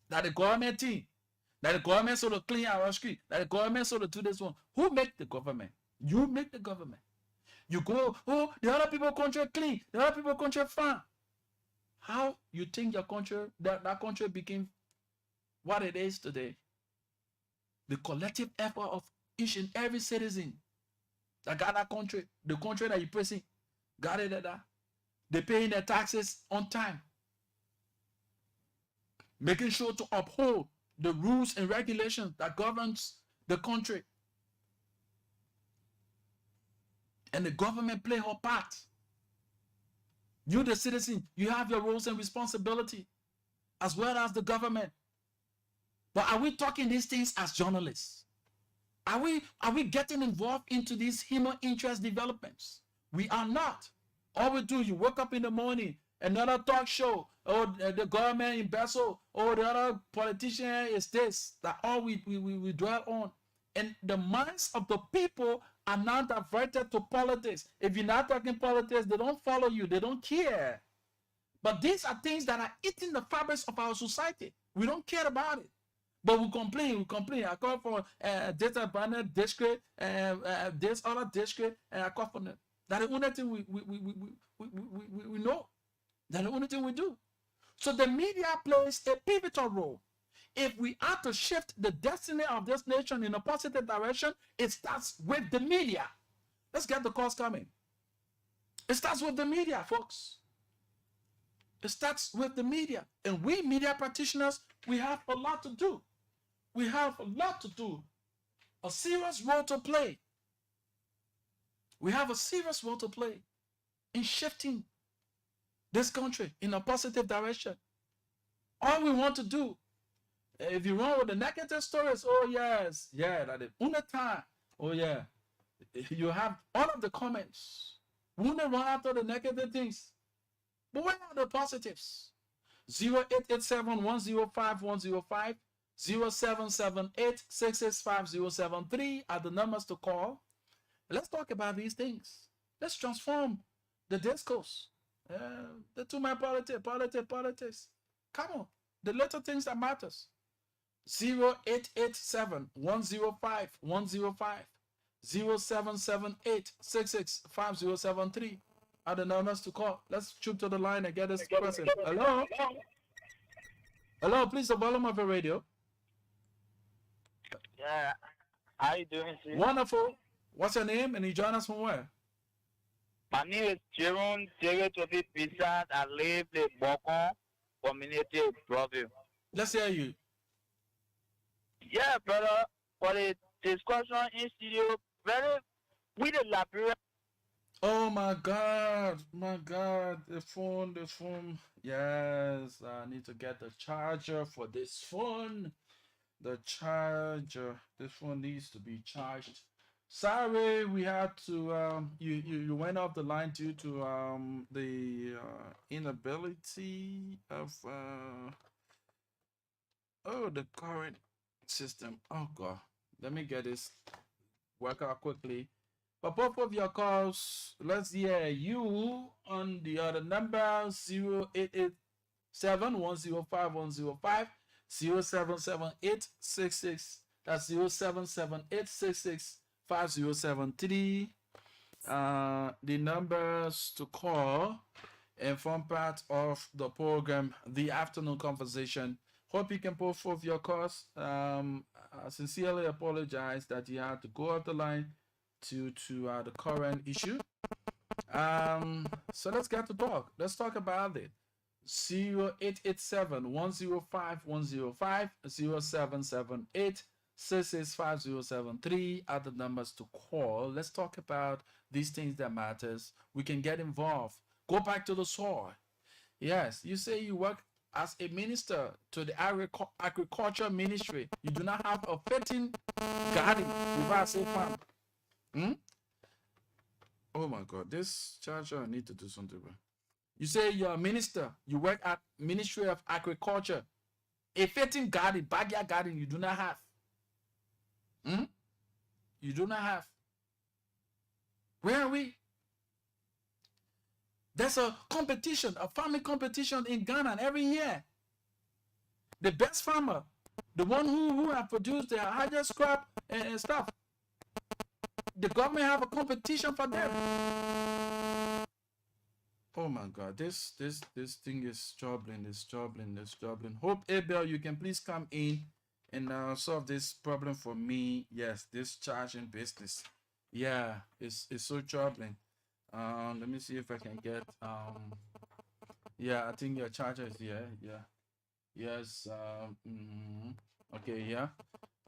That the government team, that the government sort of clean our street, that the government sort of do this one. Who make the government? You make the government. You go, oh, the other people country clean, the other people country fine. How you think your country, that country became what it is today? The collective effort of each and every citizen that got that country, the country that you pressing, got it at that. They paying their taxes on time. Making sure to uphold the rules and regulations that governs the country. And the government play her part. You, the citizen, you have your roles and responsibility, as well as the government. But are we talking these things as journalists? Are we getting involved into these human interest developments? We are not. All we do, you wake up in the morning, another talk show, or the government embezzle, or the other politician is this. That all we dwell on. And the minds of the people are now diverted to politics. If you're not talking politics, they don't follow you. They don't care. But these are things that are eating the fabrics of our society. We don't care about it. But we complain. I call for this abandoned district, this other district, and I call for them. That's the only thing we know. That's the only thing we do. So the media plays a pivotal role. If we are to shift the destiny of this nation in a positive direction, it starts with the media. Let's get the calls coming. It starts with the media, folks. It starts with the media. And we media practitioners, we have a lot to do. We have a lot to do. A serious role to play. We have a serious role to play in shifting this country in a positive direction. All we want to do, if you run with the negative stories, oh yes, yeah, that is time. Oh yeah, you have all of the comments. We want to run after the negative things, but where are the positives? 0887-105-105, 0778-665-073 are the numbers to call. Let's talk about these things. Let's transform the discourse. The two-man politics. Come on, the little things that matters. 0887-105-105, 0778-665-073 are the numbers to call. Let's shoot to the line and get this person. Hello? Hello, please, the volume of your radio. Yeah, how you doing, sir? Wonderful. What's your name and you join us from where? My name is Jerome Toby Pizza. I live in Bokon community, Broville. Let's hear you. Yeah, brother, for the discussion in studio, very with the Liberia. Oh my God, the phone. Yes, I need to get the charger for this phone. The charger. This phone needs to be charged. Sorry, we had to. You went off the line due to the inability of the current system. Oh God, let me get this work out quickly. But both of your calls, let's hear you on the other number 0887-105-105, 0778-66. That's 0778-66-5073. The numbers to call and form part of the program, The Afternoon Conversation. Hope you can put forth your calls. I sincerely apologize that you had to go off the line to the current issue. So let's get to talk. Let's talk about it. 0887-105-105, 0778-665-073 are the numbers to call. Let's talk about these things that matters. We can get involved. Go back to the soil. Yes, you say you work as a minister to the agriculture ministry. You do not have a fitting garden without say farm. Oh my God, this charger, I need to do something with. You say you're a minister, you work at Ministry of Agriculture. A fitting garden, backyard garden, you do not have. You do not have. Where are we? There's a competition, a farming competition in Ghana every year. The best farmer, the one who have produced the highest crop and stuff, the government have a competition for them. Oh my God, this thing is troubling. Hope Abel, you can please come in and solve this problem for me. Yes, this charging business. Yeah, it's so troubling. Let me see if I can get yeah, I think your charger is here. Yeah. Yes. Okay, yeah.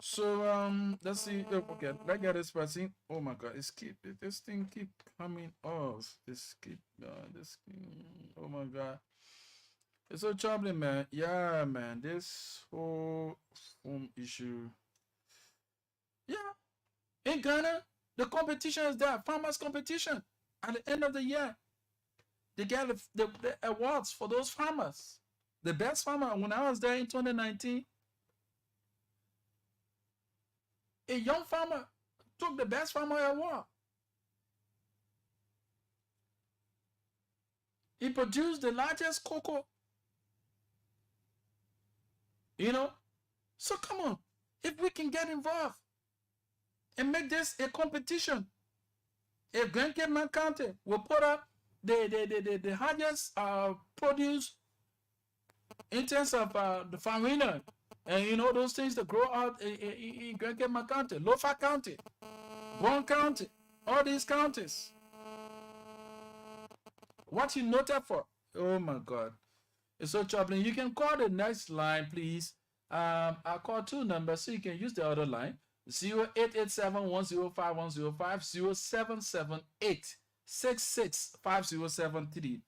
So let's see. Okay, let's get this person. Oh my God, this thing keep coming off. Oh my God, it's so troubling, man. Yeah, man, this whole phone issue. Yeah, in Ghana, the competition is there. Farmers competition. At the end of the year, they get the awards for those farmers. The best farmer. When I was there in 2019. A young farmer took the best farmer award. He produced the largest cocoa. So come on. If we can get involved and make this a competition, if Grand Cape County will put up the highest produce in terms of the farmina, and those things that grow out in Grand Cape County, Lofa County, Brown County, all these counties. What he noted for. Oh my God. It's so troubling. You can call the next line, please. I'll call two numbers so you can use the other line. 0887-105-105, 0778-665073.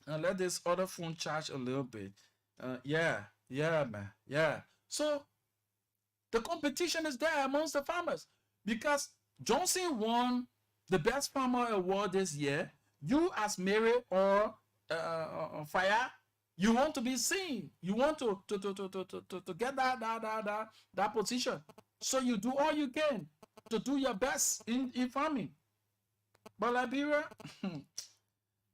And let this other phone charge a little bit. Yeah, man. Yeah. So the competition is there amongst the farmers because Johnson won the best farmer award this year. You as Mary or Fire, you want to be seen. You want to get that position. So you do all you can to do your best in farming. But Liberia,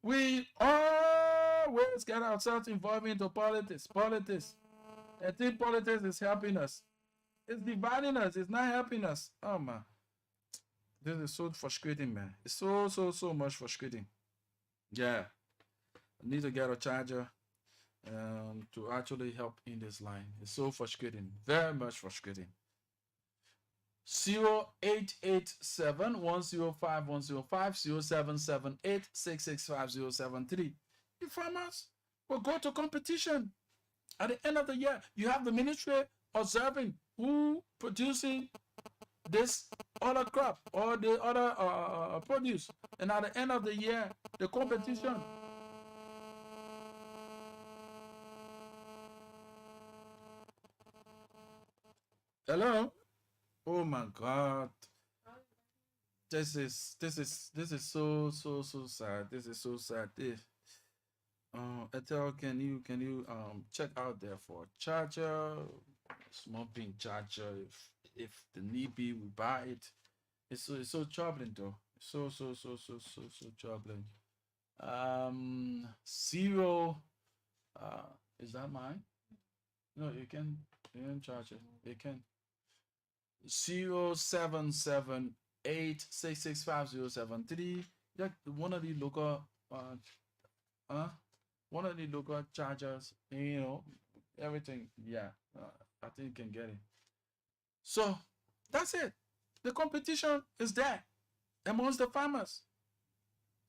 we always get ourselves involved into politics. I think politics is helping us. It's dividing us. It's not helping us. Oh man, this is so frustrating, man. It's so much frustrating. Yeah, I need to get a charger to actually help in this line. It's so frustrating, very much frustrating. 0887-105-105, 0778-665073. You farmers will go to competition. At the end of the year, you have the ministry observing who producing this other crop or the other produce. And at the end of the year, the competition. Hello? Oh my God. This is so sad. This is so sad. Etel, can you check out there for charger, small pin charger, if the need be, we buy it. It's so troubling though. So troubling. Zero. Is that mine? No, you can charge it. You can. 0778-665073. Yeah, one of the local chargers, everything. Yeah, I think you can get it. So that's it. The competition is there amongst the farmers.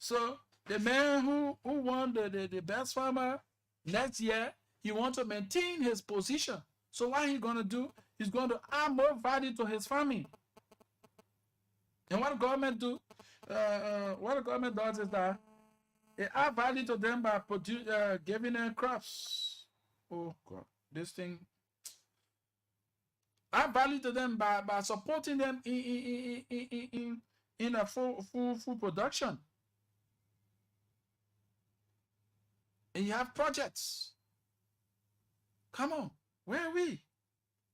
So the man who won the best farmer next year, he wants to maintain his position. So what he's gonna do? He's going to add more value to his farming. And what the government do? What the government does is that it add value to them by giving them crops. Oh God, this thing. Add value to them by supporting them in a full production. And you have projects. Come on, where are we?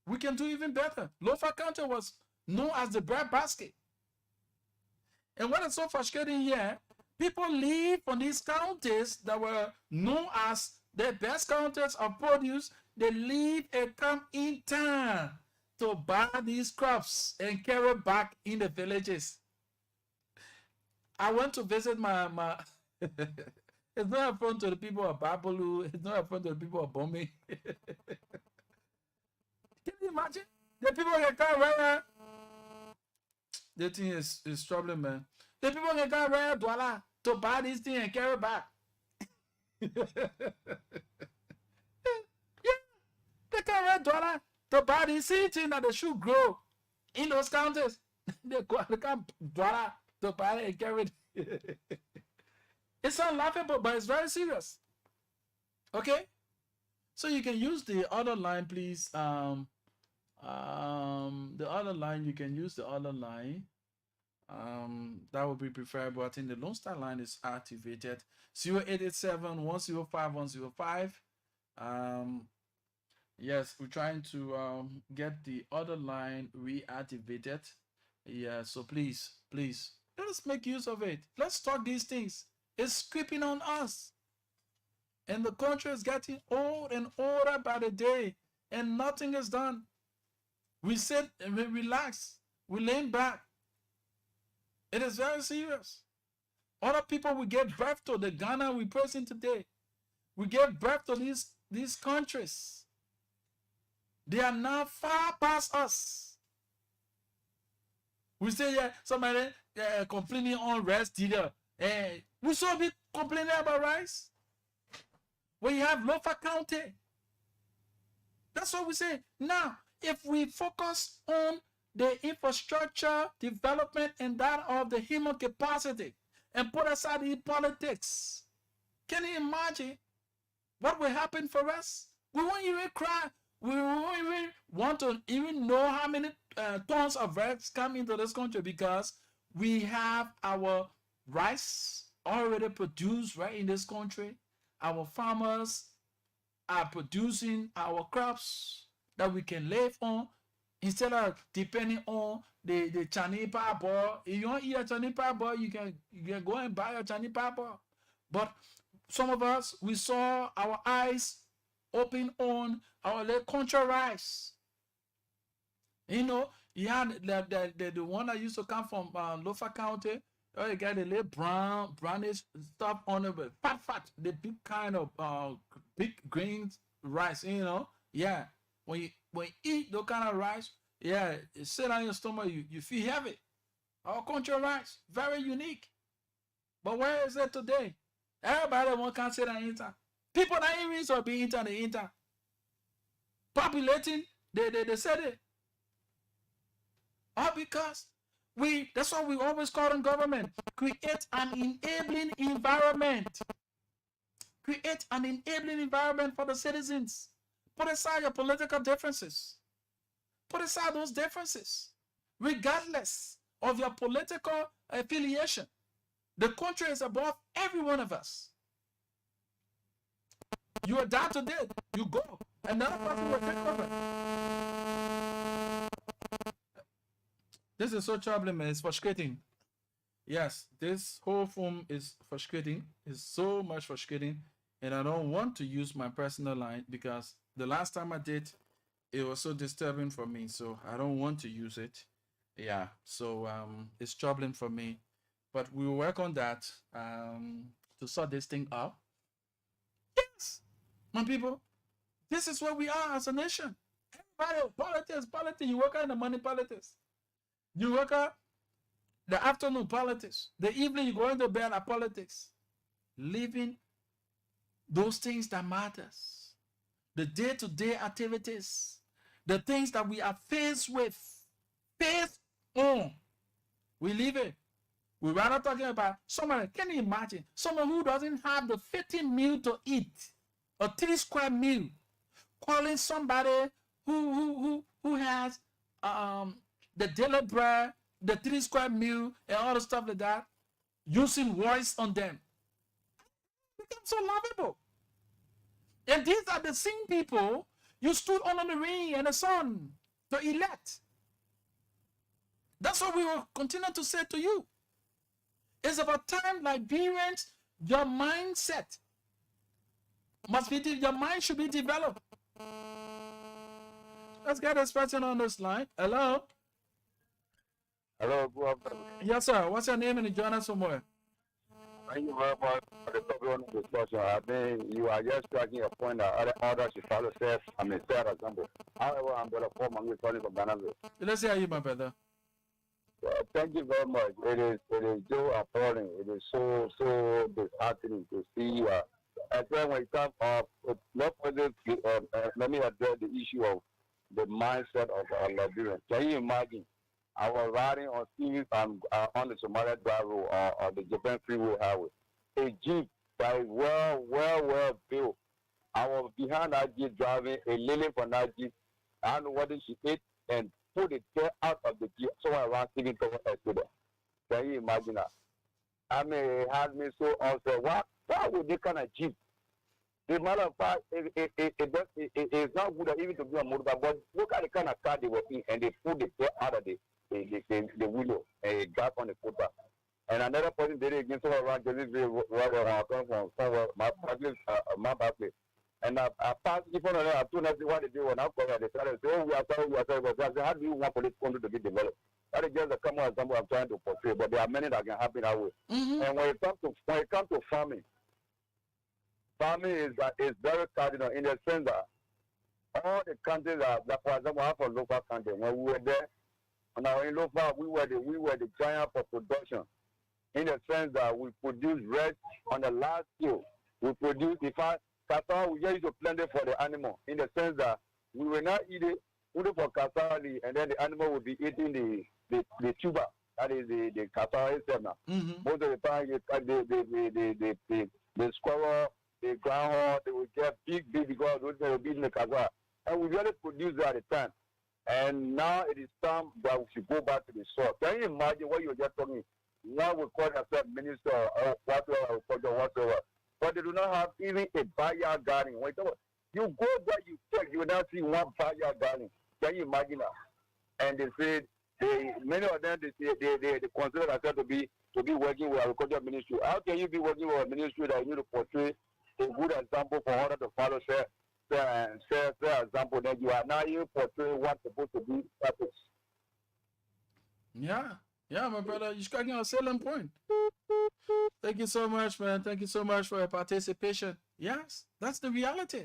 We can do even better. Lofa County was known as the bread basket. And what is so frustrating here, people leave from these counties that were known as the best counties of produce. They leave and come in town to buy these crops and carry back in the villages. I went to visit my it's not a fun to the people of Babalu. It's not a fun to the people of Bombay. Can you imagine? The people can come right now. The thing is troubling, man. The people can come right now to buy this thing and carry back. Yeah, they come right now to buy this thing that they should grow in those counties. They come dollar to buy it and carry it. It's unlaughable, but it's very serious. Okay? So you can use the other line, please. The other line, you can use the other line. That would be preferable. I think the Lone Star line is activated. 0887-105-105. Yes, we're trying to get the other line reactivated. Yeah, so please, let us make use of it. Let's talk these things. It's creeping on us. And the country is getting old and older by the day, and nothing is done. We sit and we relax. We lean back. It is very serious. Other people we give birth to, the Ghana we present today, we give birth to these countries. They are now far past us. We say, yeah, somebody complaining unrest, we saw a bit complaining about rice? When you have Lofa County. That's what we say. Now, if we focus on the infrastructure development and that of the human capacity and put aside the politics, can you imagine what will happen for us? We won't even cry. We won't even want to even know how many tons of rice come into this country because we have our rice already produced right in this country. Our farmers are producing our crops that we can live on instead of depending on the Chinese parboil. If you want to eat a Chinese parboil, you can go and buy a Chinese parboil. But some of us, we saw our eyes open on our little country rice. You know, you had the one that used to come from Lofa County. Oh, you got the little brownish stuff on it, but fat, the big kind of big green rice, you know. Yeah, when you eat those kind of rice, yeah, it sit on your stomach, you feel heavy. Our country rice, very unique. But where is it today? Everybody can't sit and eat. People that even so be eating, they eat. Populating, they said it. All because that's what we always call in government. Create an enabling environment. Create an enabling environment for the citizens. Put aside your political differences. Put aside those differences. Regardless of your political affiliation. The country is above every one of us. You are down to death. You go. Another person will take over. This is so troubling, man. It's frustrating. Yes, this whole form is frustrating. It's so much frustrating. And I don't want to use my personal line because the last time I did, it was so disturbing for me. So I don't want to use it. Yeah, so it's troubling for me. But we will work on that to sort this thing out. Yes, my people, this is where we are as a nation. Everybody, politics. You work on the money politics. You work out the afternoon politics. The evening you go into bed at politics. Living those things that matters. The day-to-day activities. The things that we are faced with. Faced on. We leave it. We're rather talking about someone, can you imagine? Someone who doesn't have the 15 meal to eat. A 3 square meal. Calling somebody who has the daily bread, the 3 square meal, and all the stuff like that, using voice on them. It becomes so lovable. And these are the same people you stood under the rain and the sun to elect. That's what we will continue to say to you. It's about time, Liberians, your mindset must be, your mind should be developed. Let's get this person on this line. Hello? Hello, good afternoon. Yes, sir. What's your name and you join us somewhere? Thank you very much for the topic on the discussion. I think you are just striking a point that others should follow self. Fair example. However, I'm going to form a calling from Ghana. Let's hear you, my brother. Thank you very much. It is so appalling. It is so disheartening to see. When it comes up, let me address the issue of the mindset of our Liberians. Can you imagine? I was riding on on the Somalia Drive Road or the Japan Freeway Highway. A Jeep that is well built. I was behind that Jeep driving a lily from that Jeep. I don't know what she ate and put it there out of the Jeep. So I ran sitting towards her. Can you imagine that? I mean, it had me so upset. Why would this kind of Jeep? The matter of fact, it's not good even to be a motorbike, but look at the kind of car they were in, and they put the tail out of the window and got on the footpath. And another person did it again, so around where I come from somewhere, my backplace. And I passed in front of them, I told them what they do when I call them, they started to say, oh, we are sorry, but I said, how do you want police country to be developed? That is just a common example I'm trying to portray, but there are many that can happen that way. Mm-hmm. And when it comes to farming is very cardinal in the sense that all the countries that, for example, I have a local country. When we were there, now in local, we were the giant for production. in the sense that we produce rest on the last scale. We produce, in fact, cassava we just use to plant it for the animal, in the sense that we will not eat it, put it for cassava, and then the animal will be eating the tuber. That is the cassava itself now. Most of the time, the squirrel, the groundhog, they will get big because those will be in the cassava. And we really produce that at the time. And now it is time that we should go back to the soil. Can you imagine what you were just talking? Now we call ourselves minister or whatever. But they do not have even a backyard garden. When you go there, you check, you will not see one backyard garden. Can you imagine that? And they say, many of them, they consider themselves to be working with agricultural ministry. How can you be working with a ministry that you need to portray a good example for others to follow? Share example, then you are now even portraying what's supposed to be purpose. Yeah, my brother, you're striking a salient point. Thank you so much, man. Thank you so much for your participation. Yes, that's the reality.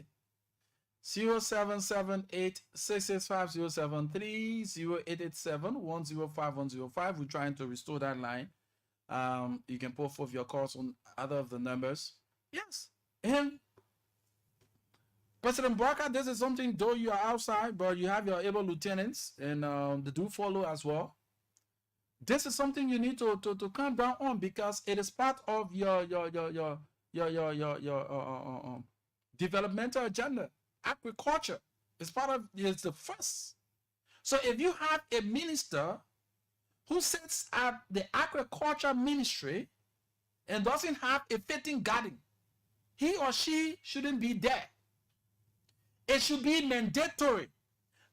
0778 665 073 0887 105 105. We're trying to restore that line. You can put forth your calls on other of the numbers. Yes. And President Barker, this is something, though you are outside, but you have your able lieutenants and they do follow as well. This is something you need to calm down on, because it is part of your developmental agenda. Agriculture is part of, it's the first. So if you have a minister who sits at the agriculture ministry and doesn't have a fitting garden, he or she shouldn't be there. It should be mandatory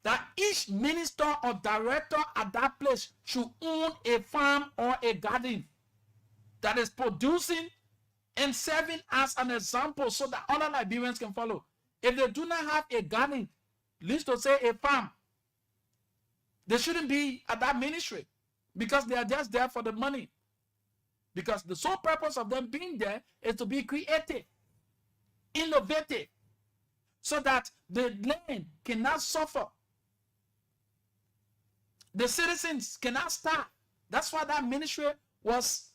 that each minister or director at that place should own a farm or a garden that is producing and serving as an example so that other Liberians can follow. If they do not have a garden, at least to say a farm, they shouldn't be at that ministry, because they are just there for the money. Because the sole purpose of them being there is to be creative, innovative, so that the land cannot suffer. The citizens cannot starve. That's why that ministry was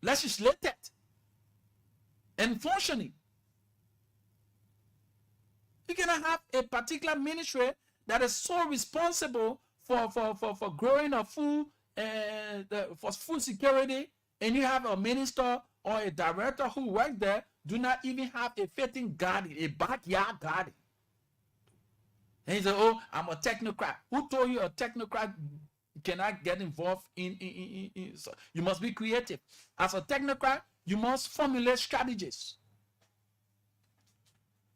legislated and functioning. You cannot have a particular ministry that is so responsible for growing of food and for food security, and you have a minister or a director who work there do not even have a fitting garden, a backyard garden. And he said, oh, I'm a technocrat. Who told you a technocrat cannot get involved in so you must be creative. As a technocrat, you must formulate strategies.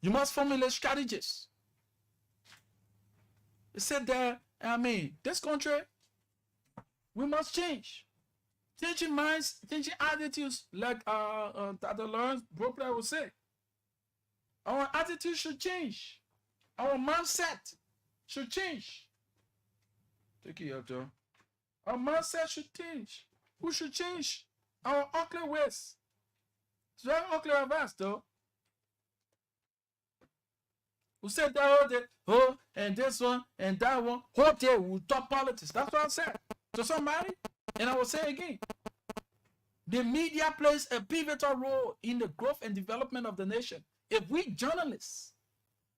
You must formulate strategies. He said that, this country, we must change. Changing minds, changing attitudes, like Dr. Lawrence Brooklyn would say. Our attitude should change. Our mindset should change. Take it up, Joe. Our mindset should change. Who should change? Our ugly ways. It's very ugly of us, though. Who said that, and this one, and that one. Hope they will talk politics. That's what I said to somebody. And I will say again, the media plays a pivotal role in the growth and development of the nation. If we journalists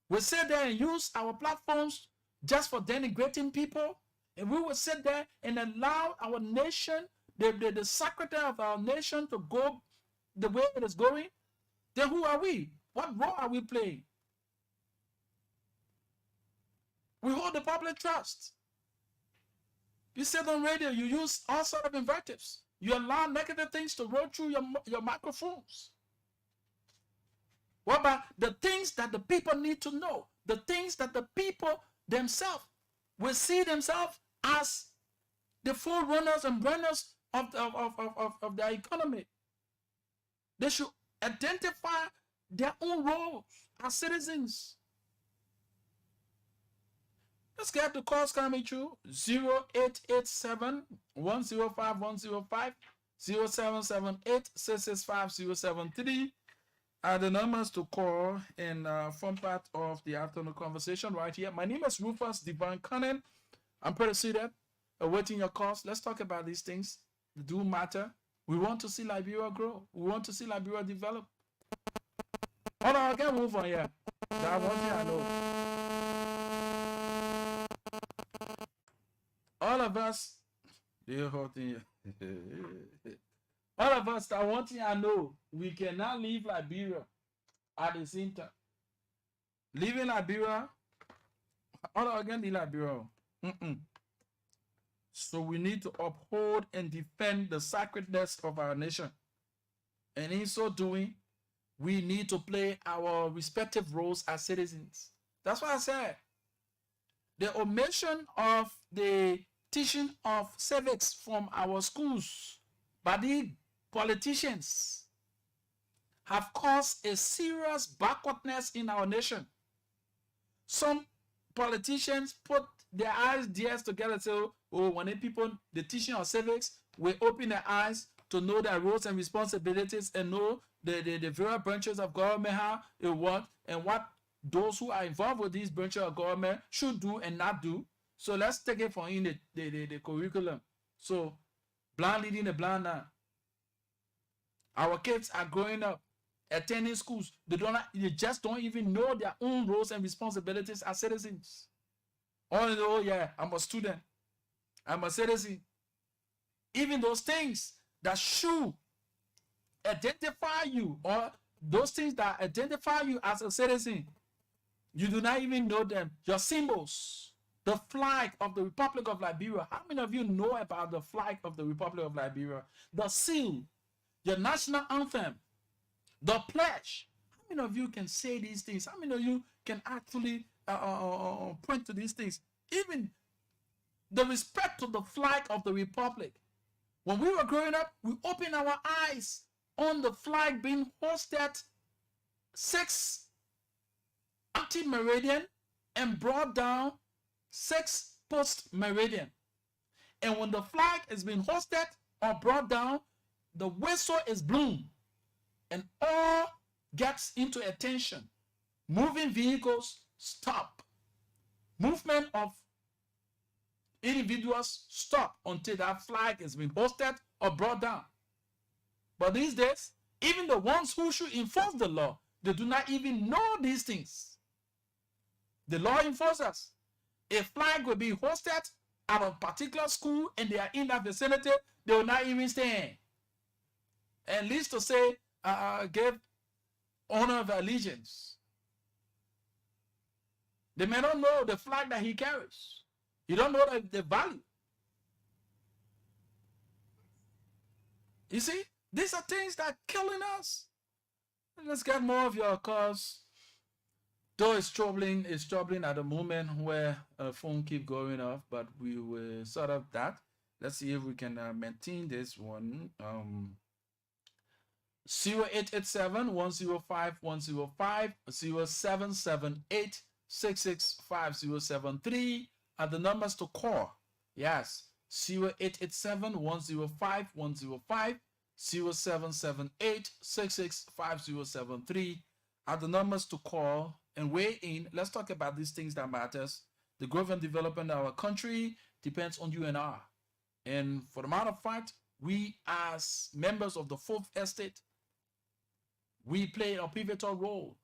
will sit there and use our platforms just for denigrating people, and we will sit there and allow our nation, the secretary of our nation, to go the way it is going, then who are we? What role are we playing? We hold the public trust. You sit on radio, you use all sorts of invectives. You allow negative things to roll through your microphones. What about the things that the people need to know? The things that the people themselves will see themselves as the forerunners and runners of their economy. They should identify their own roles as citizens. Let's get the calls coming through. 0887 105 105 0778 665 073 are the numbers to call and form part of the afternoon conversation right here. My name is Rufus Divine Cunning. I'm pretty seated, awaiting your calls. Let's talk about these things. do matter. We want to see Liberia grow. We want to see Liberia develop. Hold on, I can't move on here. That one thing I know. All of us, the whole thing. All of us, that one thing I know, we cannot leave Liberia at the same time. Leaving Liberia, all again the Liberia. So we need to uphold and defend the sacredness of our nation. And in so doing, we need to play our respective roles as citizens. That's why I said the omission of the teaching of civics from our schools by the politicians have caused a serious backwardness in our nation. Some politicians put their ideas together and say, oh, when the teaching of civics will open their eyes to know their roles and responsibilities and know the various branches of government, how it works, and what those who are involved with these branches of government should do and not do. So let's take it from in the curriculum. So blind leading the blind now. Our kids are growing up, attending schools. They just don't even know their own roles and responsibilities as citizens. All they know, yeah, I'm a student, I'm a citizen. Even those things that should identify you, or those things that identify you as a citizen, you do not even know them. Your symbols, the flag of the Republic of Liberia. How many of you know about the flag of the Republic of Liberia? The seal, your national anthem, the pledge. How many of you can say these things? How many of you can actually point to these things? Even the respect to the flag of the Republic. When we were growing up, we opened our eyes on the flag being hosted 6 ante-meridian and brought down 6 post-meridian. And when the flag is being hosted or brought down, the whistle is blown and all gets into attention. Moving vehicles stop. Movement of individuals stop until that flag is being hosted or brought down. But these days, even the ones who should enforce the law, they do not even know these things. The law enforcers, a flag will be hosted at a particular school and they are in that vicinity, they will not even stand. At least to say, give honor of allegiance. They may not know the flag that he carries. You don't know the value. You see, these are things that are killing us. Let's get more of your calls. Though it's troubling at the moment where a phone keep going off, but we will sort of that. Let's see if we can maintain this one. 0887 105 105 0778 665073 are the numbers to call. Yes, 0887 105 105 0778 665073 are the numbers to call and weigh in. Let's talk about these things that matters. The growth and development of our country depends on you and I. And for the matter of fact, we as members of the Fourth Estate, we play a pivotal role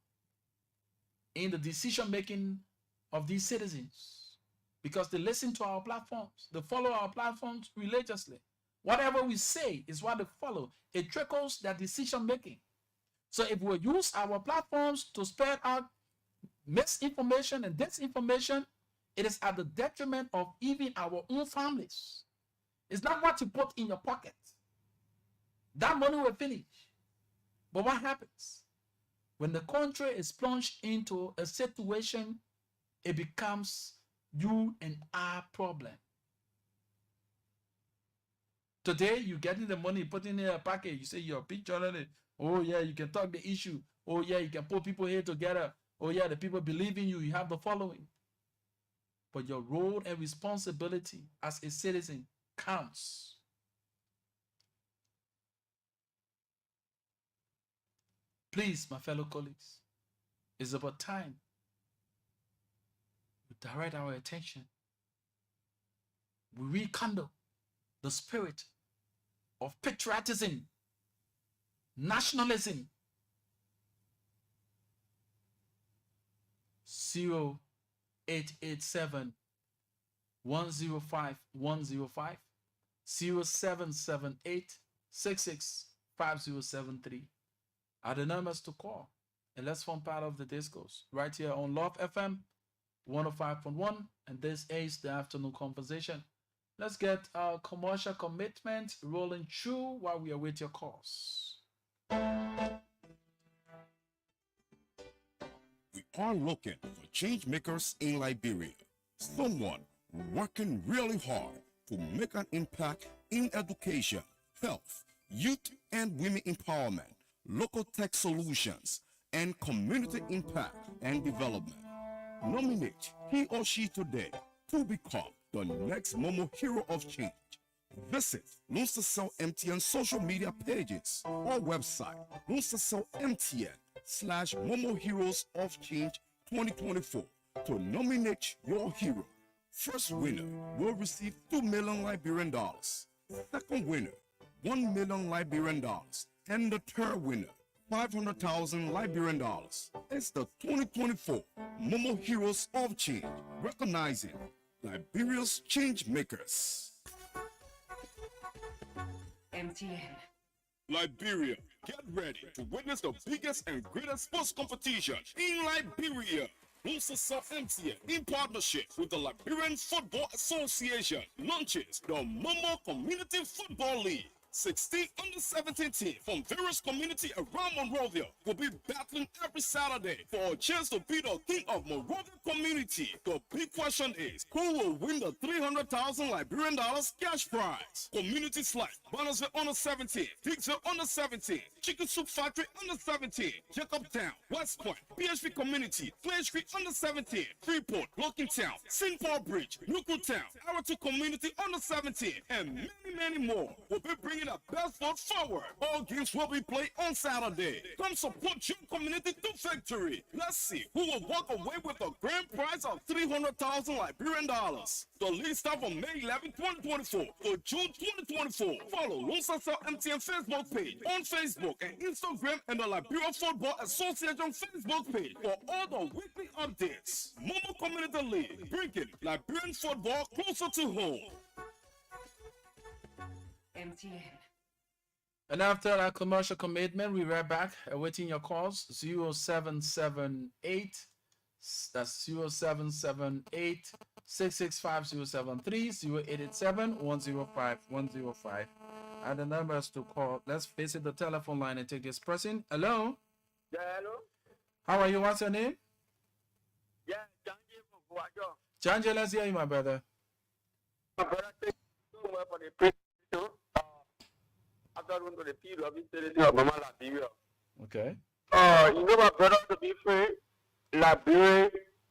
in the decision making of these citizens because they listen to our platforms. They follow our platforms religiously. Whatever we say is what they follow. It trickles their decision making. So if we use our platforms to spread out misinformation and disinformation, it is at the detriment of even our own families. It's not what you put in your pocket. That money will finish. But what happens? When the country is plunged into a situation, it becomes you and our problem. Today, you getting the money, put in a package, you say you're a big journalist. Oh yeah, you can talk the issue. Oh yeah, you can put people here together. Oh yeah, the people believe in you, you have the following. But your role and responsibility as a citizen counts. Please, my fellow colleagues, it's about time we direct our attention. We rekindle the spirit of patriotism, nationalism. 0887 105 105 0778 665073 are the numbers to call. And let's form part of the discourse right here on Love FM 105.1. And this is the afternoon conversation. Let's get our commercial commitment rolling through while we await your calls. We are looking for change makers in Liberia. Someone working really hard to make an impact in education, health, youth and women empowerment, local tech solutions, and community impact and development. Nominate he or she today to become the next Momo Hero of Change. Visit Luncicell MTN social media pages or website luncicellmtn/Momo Heroes of Change 2024 to nominate your hero. First winner will receive $2 million Liberian dollars. Second winner, $1 million Liberian dollars. And the third winner, 500,000 Liberian dollars. It's the 2024 Momo Heroes of Change, recognizing Liberia's change makers. MTN. Liberia, get ready to witness the biggest and greatest sports competition in Liberia. Luncicell MTN, in partnership with the Liberian Football Association, launches the Momo Community Football League. 16 under-17 teams from various communities around Monrovia will be battling every Saturday for a chance to be the king of Monrovia community. The big question is, who will win the 300,000 Liberian dollars cash prize? Community Slack, Bannersville under 17, Hicksville under 17, Chicken Soup Factory under 17, Jacobtown, West Point, PHP Community, Clay Street under 17, Freeport, Lockingtown, St. Paul Bridge, Newtown, Arato Community under 17, and many more will be bringing the best foot forward. All games will be played on Saturday. Come support your community to victory. Let's see who will walk away with a grand prize of 300,000 Liberian dollars. The league starts from May 11, 2024 to June 2024. Follow Luncicell MTN Facebook page on Facebook and Instagram and the Liberia Football Association Facebook page for all the weekly updates. Momo Community League, bringing Liberian football closer to home. MTN. And after our commercial commitment, we're right back awaiting your calls. 0778, that's 0778 665073, 0887 105 105. And the numbers to call. Let's visit the telephone line and take this person. Hello? Yeah, hello? How are you? What's your name? Yeah, Janji from Guajo. Janje, let's hear you, my brother. My brother, thank you so much for the presentation. Afteroon to the field of installation of Mama Liberia. Okay. You know, my brother, to be fair, Liberia,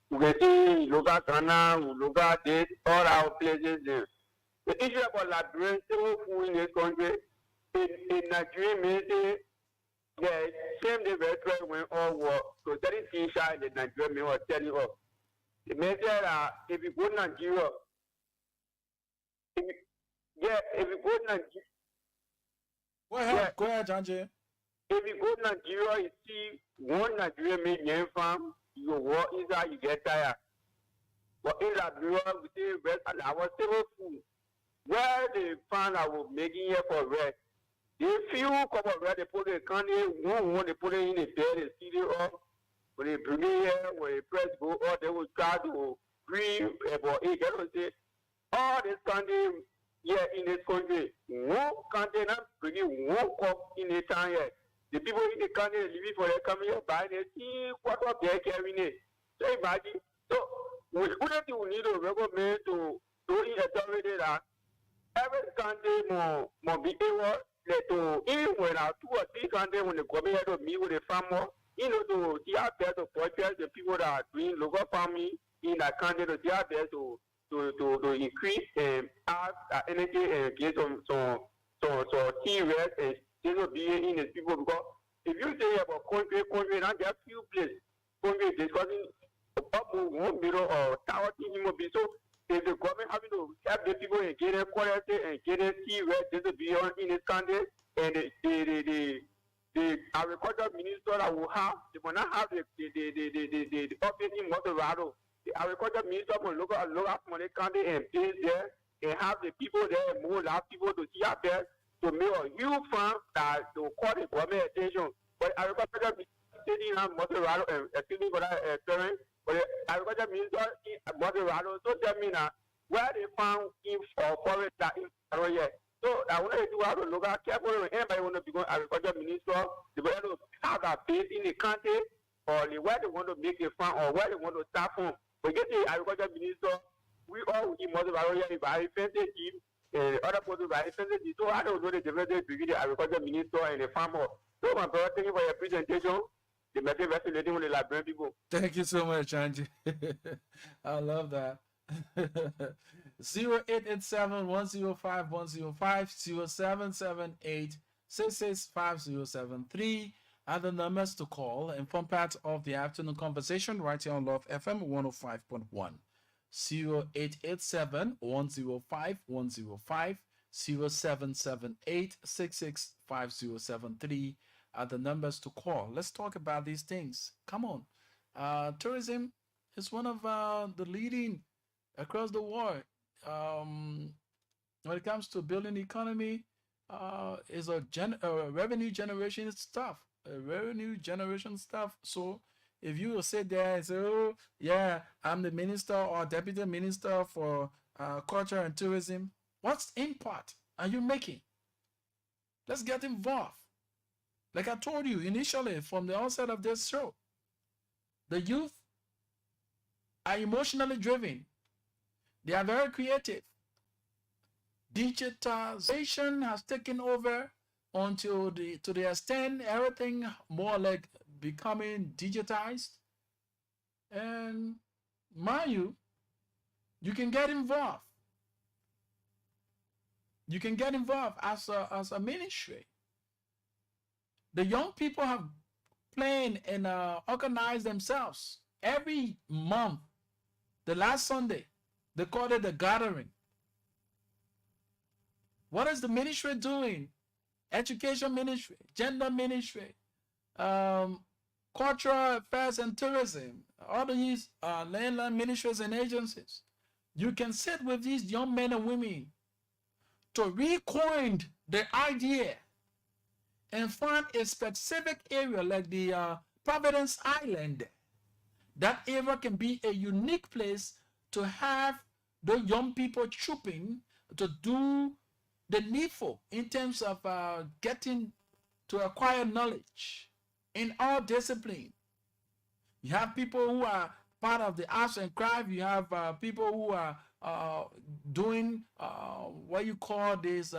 we can see local Ghana, local date, all our places there. The issue about Liberia, still who in this country, in Nigeria, maybe, yeah, same day veteran when all war, so that is inside the Nigerian may or tell you off. The message if you go to Nigeria, if you go to Nigeria, Go ahead, Janje. if you go to Nigeria, you see one Nigerian made name farm, you walk inside, you get tired. But in Liberia, we say rest and our stable food. Where the farm I was making here for rest, they few cup of rest, they put the candy, one, they put it in the bed, they see it up. When they bring it here, when they press go up, they will try to bring about it. They will say, all this candy here in this country, one candy not bringing one cup in a time here. The people in the country living for their coming here, buying it, see what up they're carrying it. So imagine, so we couldn't need to recommend to in authority that every country more be able to even when our 2 or 3 countries when they come here to meet with the farmer, you know, to see how best to purchase the people that are doing local farming in that country to see how best to increase our energy and get some key rest and still be in the people because if you say about country, now there are few places country discussing up 1 million or tower team will be so Is the government having to help the people in getting quality and getting serious distribution in this country? And the agriculture minister that will have, they will not have the office in Colorado. The agriculture minister will look at money county and place there and have the people there, more large people to see out there to make a huge fund that to call the government attention. But agriculture minister sitting in Colorado, excuse me for that term, but the agriculture minister in Colorado, so tell me now where they found in for forest that in yet. So I want to do have to look at carefully when anybody want to become agriculture minister, they want to have a base in the country or where they want to make a farm or where they want to start from. But get the agriculture minister, we all in Colorado here very sensitive and other people very sensitive. So I don't know the difference between the agriculture minister and the farmer. So my brother, thank you for your presentation. The message resonating with the Liberian people. Thank you so much, Angie. I love that. 0887-105-105, 0778-665073 are the numbers to call and form part of the afternoon conversation right here on Love FM 105.1. 0887-105-105, 0778-665073 are the numbers to call. Let's talk about these things. Come on. Tourism is one of the leading across the world. When it comes to building the economy, is a revenue generation stuff. Revenue generation stuff. So if you will sit there and say, oh, yeah, I'm the minister or deputy minister for culture and tourism, what's impact are you making? Let's get involved. Like I told you initially from the onset of this show, the youth are emotionally driven. They are very creative. Digitization has taken over to the extent everything more like becoming digitized. And mind you, you can get involved. You can get involved as a ministry. The young people have planned and organized themselves every month. The last Sunday, they called it the gathering. What is the ministry doing? Education ministry, gender ministry, cultural affairs and tourism, all these landline ministries and agencies. You can sit with these young men and women to recoin the idea and find a specific area like the Providence Island. That area can be a unique place to have the young people trooping to do the needful in terms of getting to acquire knowledge in all disciplines. You have people who are part of the arts and craft. You have people who are doing what you call this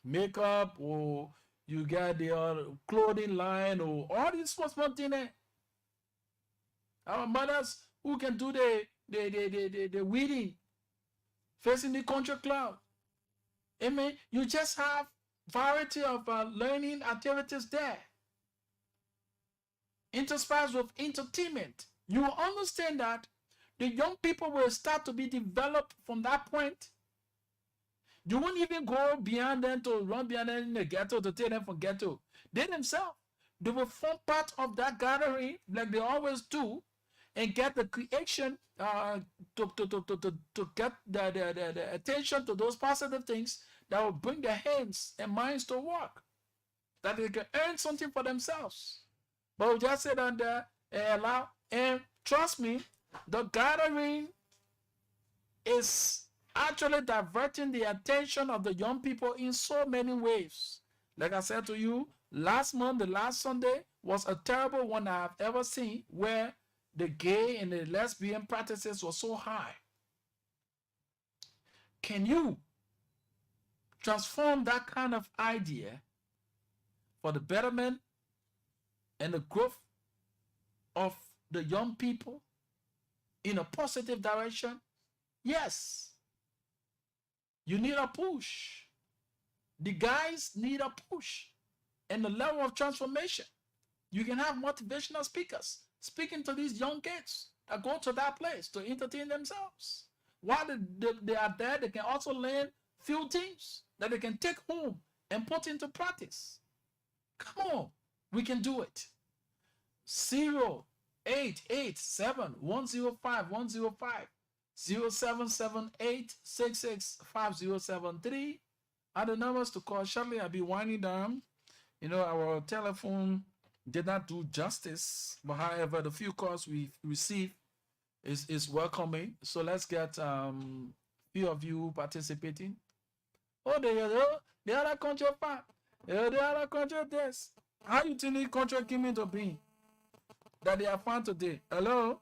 makeup, or you get the clothing line, or all these small things. Our mothers who can do the weeding, facing the country club. Amen. You just have variety of learning activities there. Interspersed with entertainment. You will understand that the young people will start to be developed from that point. You won't even go beyond them to run beyond them in the ghetto to take them from ghetto. They themselves, they will form part of that gathering like they always do and get the creation to get the attention to those positive things that will bring their hands and minds to work, that they can earn something for themselves. But we just sit down there and allow, and trust me, the gathering is actually diverting the attention of the young people in so many ways. Like I said to you, last month, the last Sunday, was a terrible one I have ever seen, where the gay and the lesbian practices were so high. Can you transform that kind of idea for the betterment and the growth of the young people in a positive direction? Yes. You need a push. The guys need a push and the level of transformation. You can have motivational speakers speaking to these young kids that go to that place to entertain themselves. while they are there, they can also learn few things that they can take home and put into practice. Come on, we can do it. 0887-105-105, 0778-665073 are the numbers to call. Shortly, I'll be winding down. Our telephone did not do justice, but however, the few calls we received is welcoming. So let's get few of you participating. Oh, the other country part. The other country this. How you think the country came into being? That they are found today. Hello?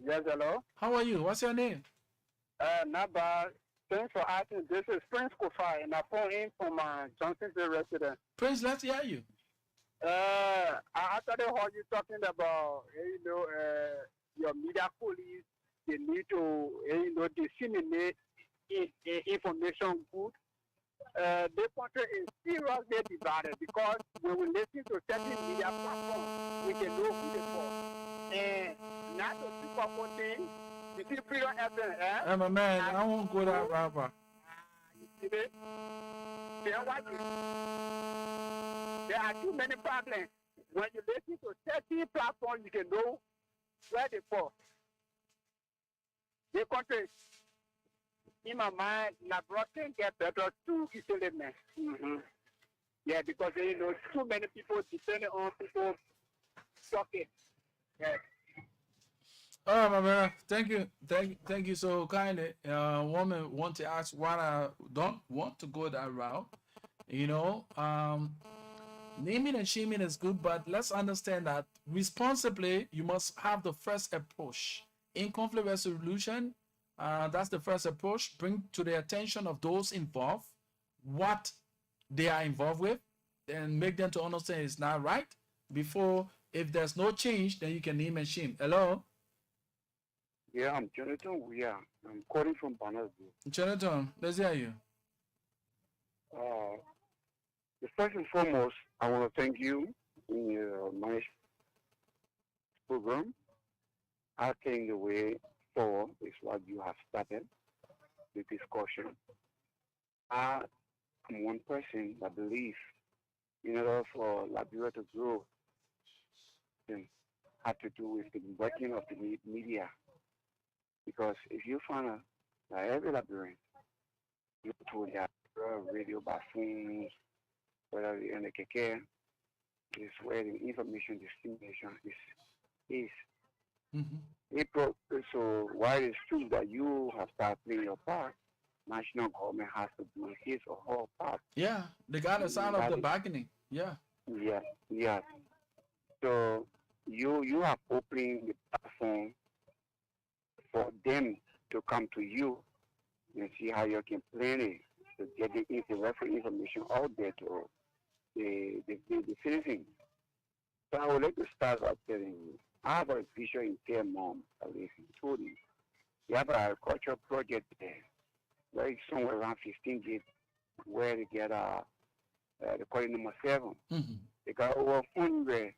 Yes, hello. How are you? What's your name? Not bad. Thanks for asking. This is Prince Kofa, and I phone in from my Johnsonville resident. Prince, let's hear you. I actually heard you talking about, your media colleagues. They need to, disseminate information good. The country is seriously divided because when we listen to certain media platforms, we can know who they for. And not to speak of one thing, you see Freedom FM, I'm a man. I won't go that rapper. You see it? There are too many problems. When you listen to certain platforms, you can know where they fall. The country, in my mind, Labrador can get better too easily, man. Yeah, because too many people depending on people talking. Yeah. Oh, my brother, thank you so kindly. Woman want to ask why I don't want to go that route. Naming and shaming is good, but let's understand that responsibly, you must have the first approach. In conflict resolution, that's the first approach. Bring to the attention of those involved what they are involved with and make them to understand it's not right. Before, if there's no change, then you can name and shame. Hello? Yeah, I'm Jonathan. I'm calling from Bannersville. Jonathan, let's hear you. First and foremost, I want to thank you in your nice program. I think the way forward is what you have started, the discussion. I am one person that believes in order for Liberia to grow, then have to do with the working of the media. Because if you find out that every Liberian, you to their radio by phones, whether in the KK, is where the information dissemination is. So while it's true that you have started playing your part, national government has to do his or her part. Yeah, they got us out of the bargaining. Yeah. Yeah. So you are opening the platform for them to come to you and see how you can plan it to get the reference information out there to the citizens. So I would like to start by telling you, I have a vision in Fair Mom, at least in Tony. You have an agricultural project there, where it's somewhere around 15 gig, where they get they call it number 7. They got over 100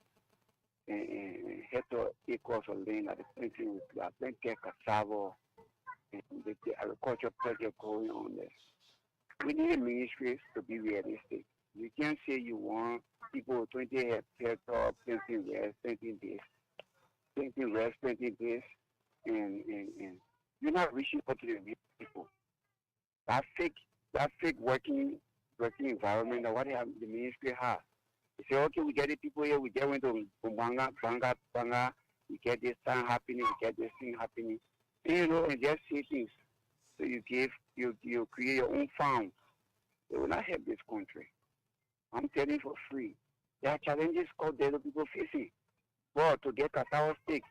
hectare acres of land that they're planting with plenty of cassava and the agricultural project going on there. We need a ministry to be realistic. You can't say you want people with 20 hectares planting rice, planting this, and you're not reaching out to the real people. That fake working environment that the ministry has. They say, okay, we get the people here, we get into Banga, we get this thing happening, and just say things. So you create your own farm. They will not help this country. I'm telling you for free. There are challenges called the people facing. But to get cassava sticks,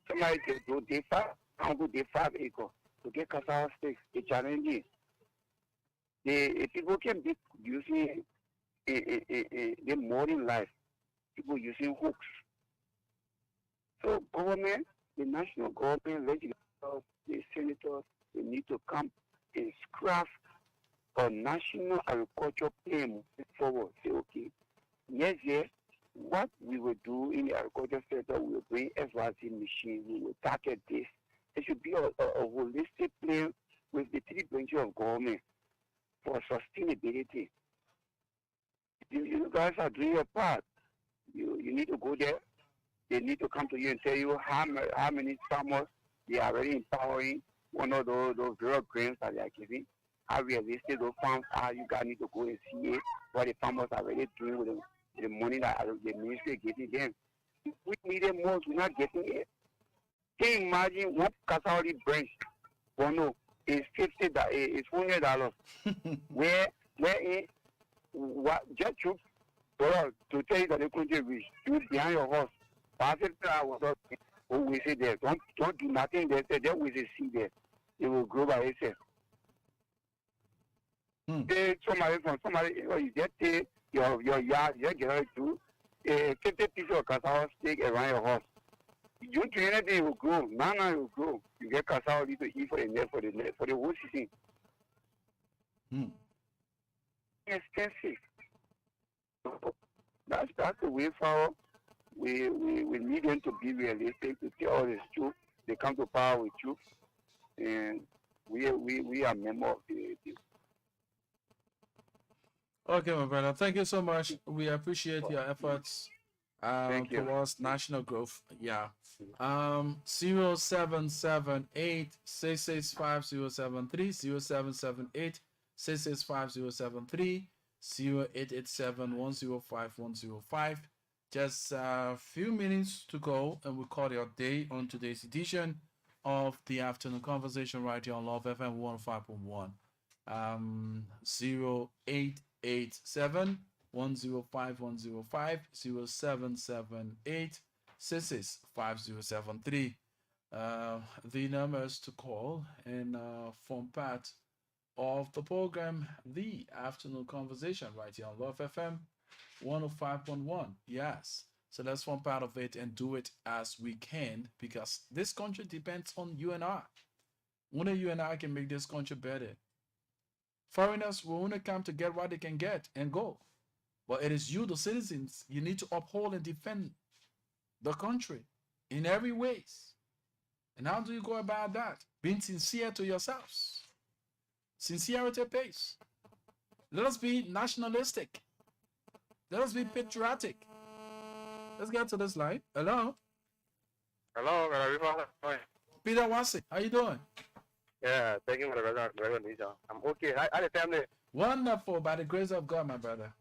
somebody can go day 5, I'll go day 5 acres. To get cassava sticks, the challenges. The people can be using the modern life. People using hooks. So government, the national government, legislators, the senators, they need to come and craft a national agriculture plan moving forward. Say, okay, yes, what we will do in the agriculture sector, we will bring SYZ machine, we will target this, It should be a holistic plan with the three branches of government for sustainability. You guys are doing your part. You need to go there. They need to come to you and tell you how many farmers they are already empowering. One of those various grants that they are giving. How realistic those farms are. You guys need to go and see it. What the farmers are already doing with the money that the ministry is giving them. We need it more. We're not getting it. Can you imagine one Kassauli branch? Bono is $50. where in what just you to tell you that the country will shoot behind your horse. We say there. Don't do nothing there. Then we say see there. It will grow by itself. Somebody, you just take your yard, you get it to 50 pieces of cassava stick around your horse. You do anything, it will grow. Now it will grow. You get cassava to eat for the whole season. Expensive. That's the way forward. We need them to be realistic, to tell all the truth. They come to power with truth, and we are members of the. Okay, my brother. Thank you so much. We appreciate your efforts Thank you. towards national growth. Yeah. 0778 665 0778 665 0887 105 105. Just a few minutes to go, and we'll call it a day on today's edition of the afternoon conversation right here on Love FM 105.1. 0887 105 105 0778 665073. The numbers to call and form part of the program, the afternoon conversation right here on Love FM 105.1. Yes. So let's form part of it and do it as we can, because this country depends on you and I. Only you and I can make this country better. Foreigners will only come to get what they can get and go. But it is you, the citizens, you need to uphold and defend the country in every ways. And how do you go about that? Being sincere to yourselves. Sincerity pays. Let us be nationalistic. Let us be patriotic. Let's get to this line. Hello? Hello, Peter Wasi, how you doing? Yeah, thank you for the recognition. I'm okay. How the family? Wonderful, by the grace of God, my brother.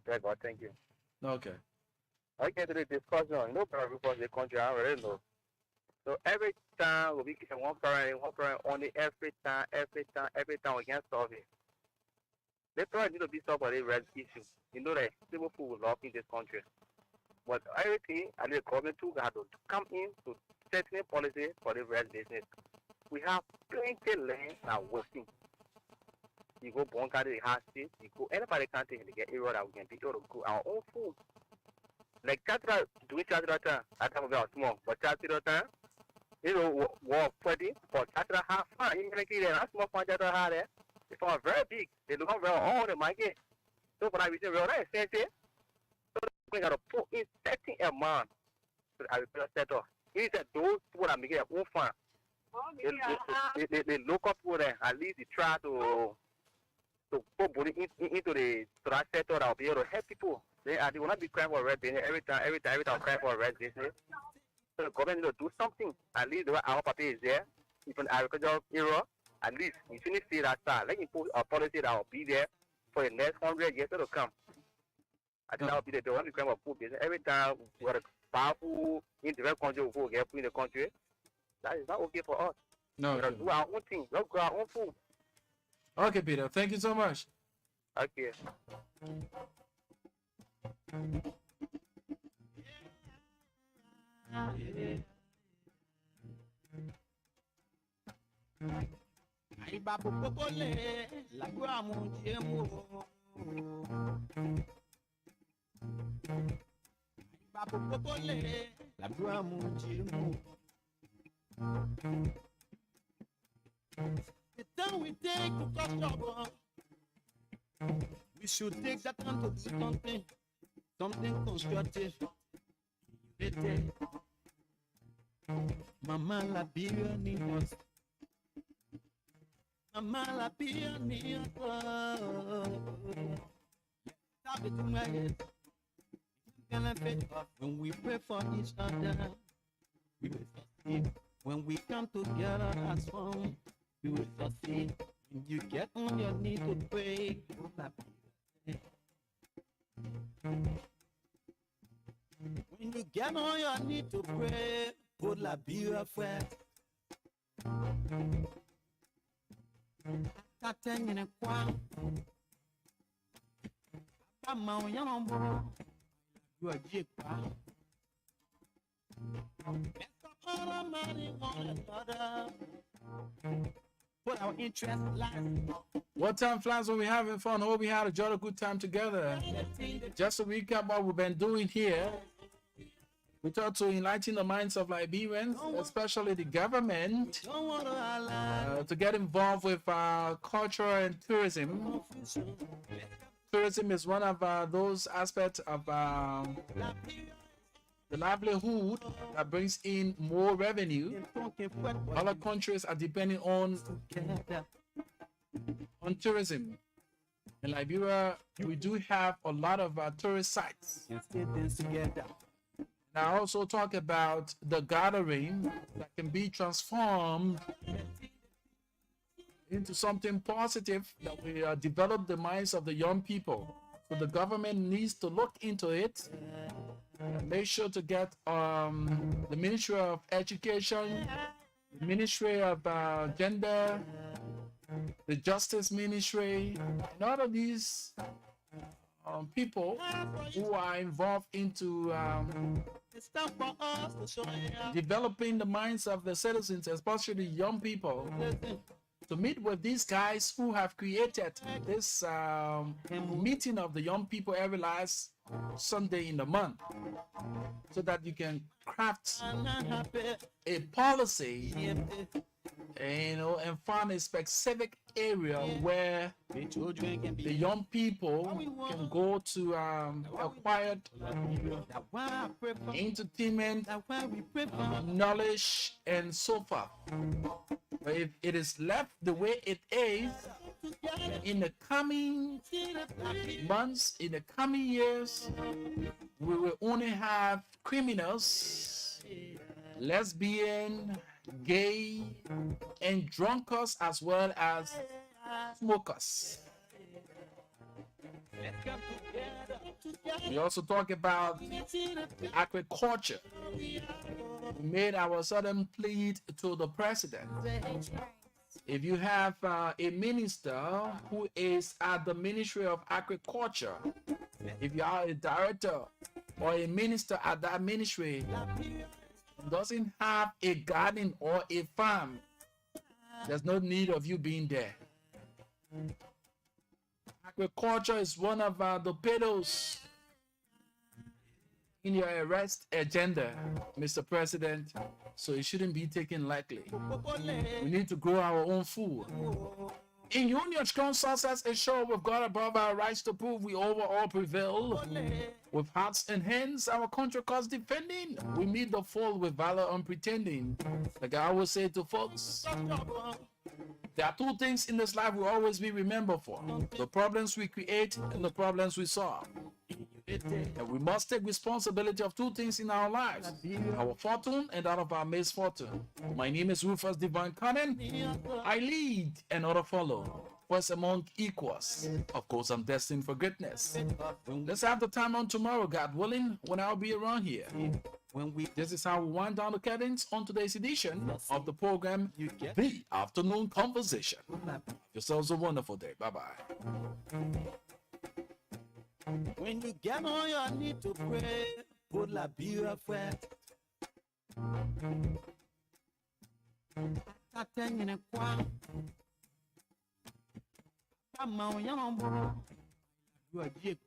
Thank God, thank you. Okay. I get to the discussion. No problem because the country I already know. So every time we get one parent, only every time we can solve it. They probably need to be solved for the red issue. You know that people will love in this country. But everything and the government too got to come in to setting policy for the red business. We have plenty land that working. You go Bonka the house, you go anybody can't take to get area that we can be able to grow our own food. Like Chatra, doing Chatra, I talk about small, but Chatra, you know, war pretty, but Chatra half fun. You can get a small fun Chatra had there. It's all very big. They look very all the market. So, but I was real expensive. So, we got to put in 30 a month to the agriculture sector. He said those people that make their own farm. They look up for them. At least they try to put money into the that sector that will be able to help people. They will not be crying for red business every time crying for red business. So the government need to do something. At least the way our party is there, even the agricultural era, at least you shouldn't see that start. Let me put a policy that will be there for the next 100 years to come. I think that will be the one crying for food business. Every time we are powerful in the country will get food in the country. That is not okay for us. No. We gotta do our own thing. Let's grow our own food. Okay, Peter. Thank you so much. Okay. The time we take to cause trouble, we should take that time to do something constructive. Mama la Biblia ni was. Mama la Biblia ni stop it in my head. Benefit of when we pray for each other. We will succeed. When we come together as one, we will succeed. When you get on your knees to pray, when you get on your knees to pray, put la Biblia first. Tateng in a quam. Come on, young boy. You are jig. Put our interest last. What time flies when we're having fun? Hope we had a jolly good time together. Just to recap what we've been doing here, we thought to enlighten the minds of Liberians, especially the government, to get involved with culture and tourism. Tourism is one of those aspects of the livelihood that brings in more revenue. Other countries are depending on tourism. In Liberia, we do have a lot of tourist sites. I also talk about the gathering that can be transformed into something positive, that we develop the minds of the young people. So the government needs to look into it and make sure to get the Ministry of Education, the Ministry of Gender, the Justice Ministry, and all of these people who are involved into developing the minds of the citizens, especially young people, to meet with these guys who have created this meeting of the young people every last Sunday in the month, so that you can craft a policy, and find a specific area where the young people can go to acquire entertainment, knowledge, and so forth. But if it is left the way it is, in the coming months, in the coming years, we will only have criminals, lesbian, gay, and drunkards, as well as smokers. We also talk about agriculture. We made our sudden plea to the president. If you have a minister who is at the Ministry of Agriculture, if you are a director or a minister at that ministry, doesn't have a garden or a farm, there's no need of you being there. Agriculture is one of the pillars in your arrest agenda, Mr. President, so it shouldn't be taken lightly. We need to grow our own food. In union, strong success is sure with God above our rights to prove we overall prevail. With hearts and hands, our country cause defending. We meet the foe with valor unpretending. Like I always say to folks, there are two things in this life we always be remembered for: the problems we create and the problems we solve. And we must take responsibility of two things in our lives: our fortune and that of our misfortune. My name is Rufus Divine Cannon. I lead and others follow. First among equals. Of course, I'm destined for greatness. Let's have the time on tomorrow, God willing, when I'll be around here. This is how we wind down the curtains on today's edition of the program, The Afternoon Conversation. Have yourselves a wonderful day. Bye-bye. When you get on your knees to pray, put la Biblia first. Tateng in a quam. Come on, young boy. You are jig.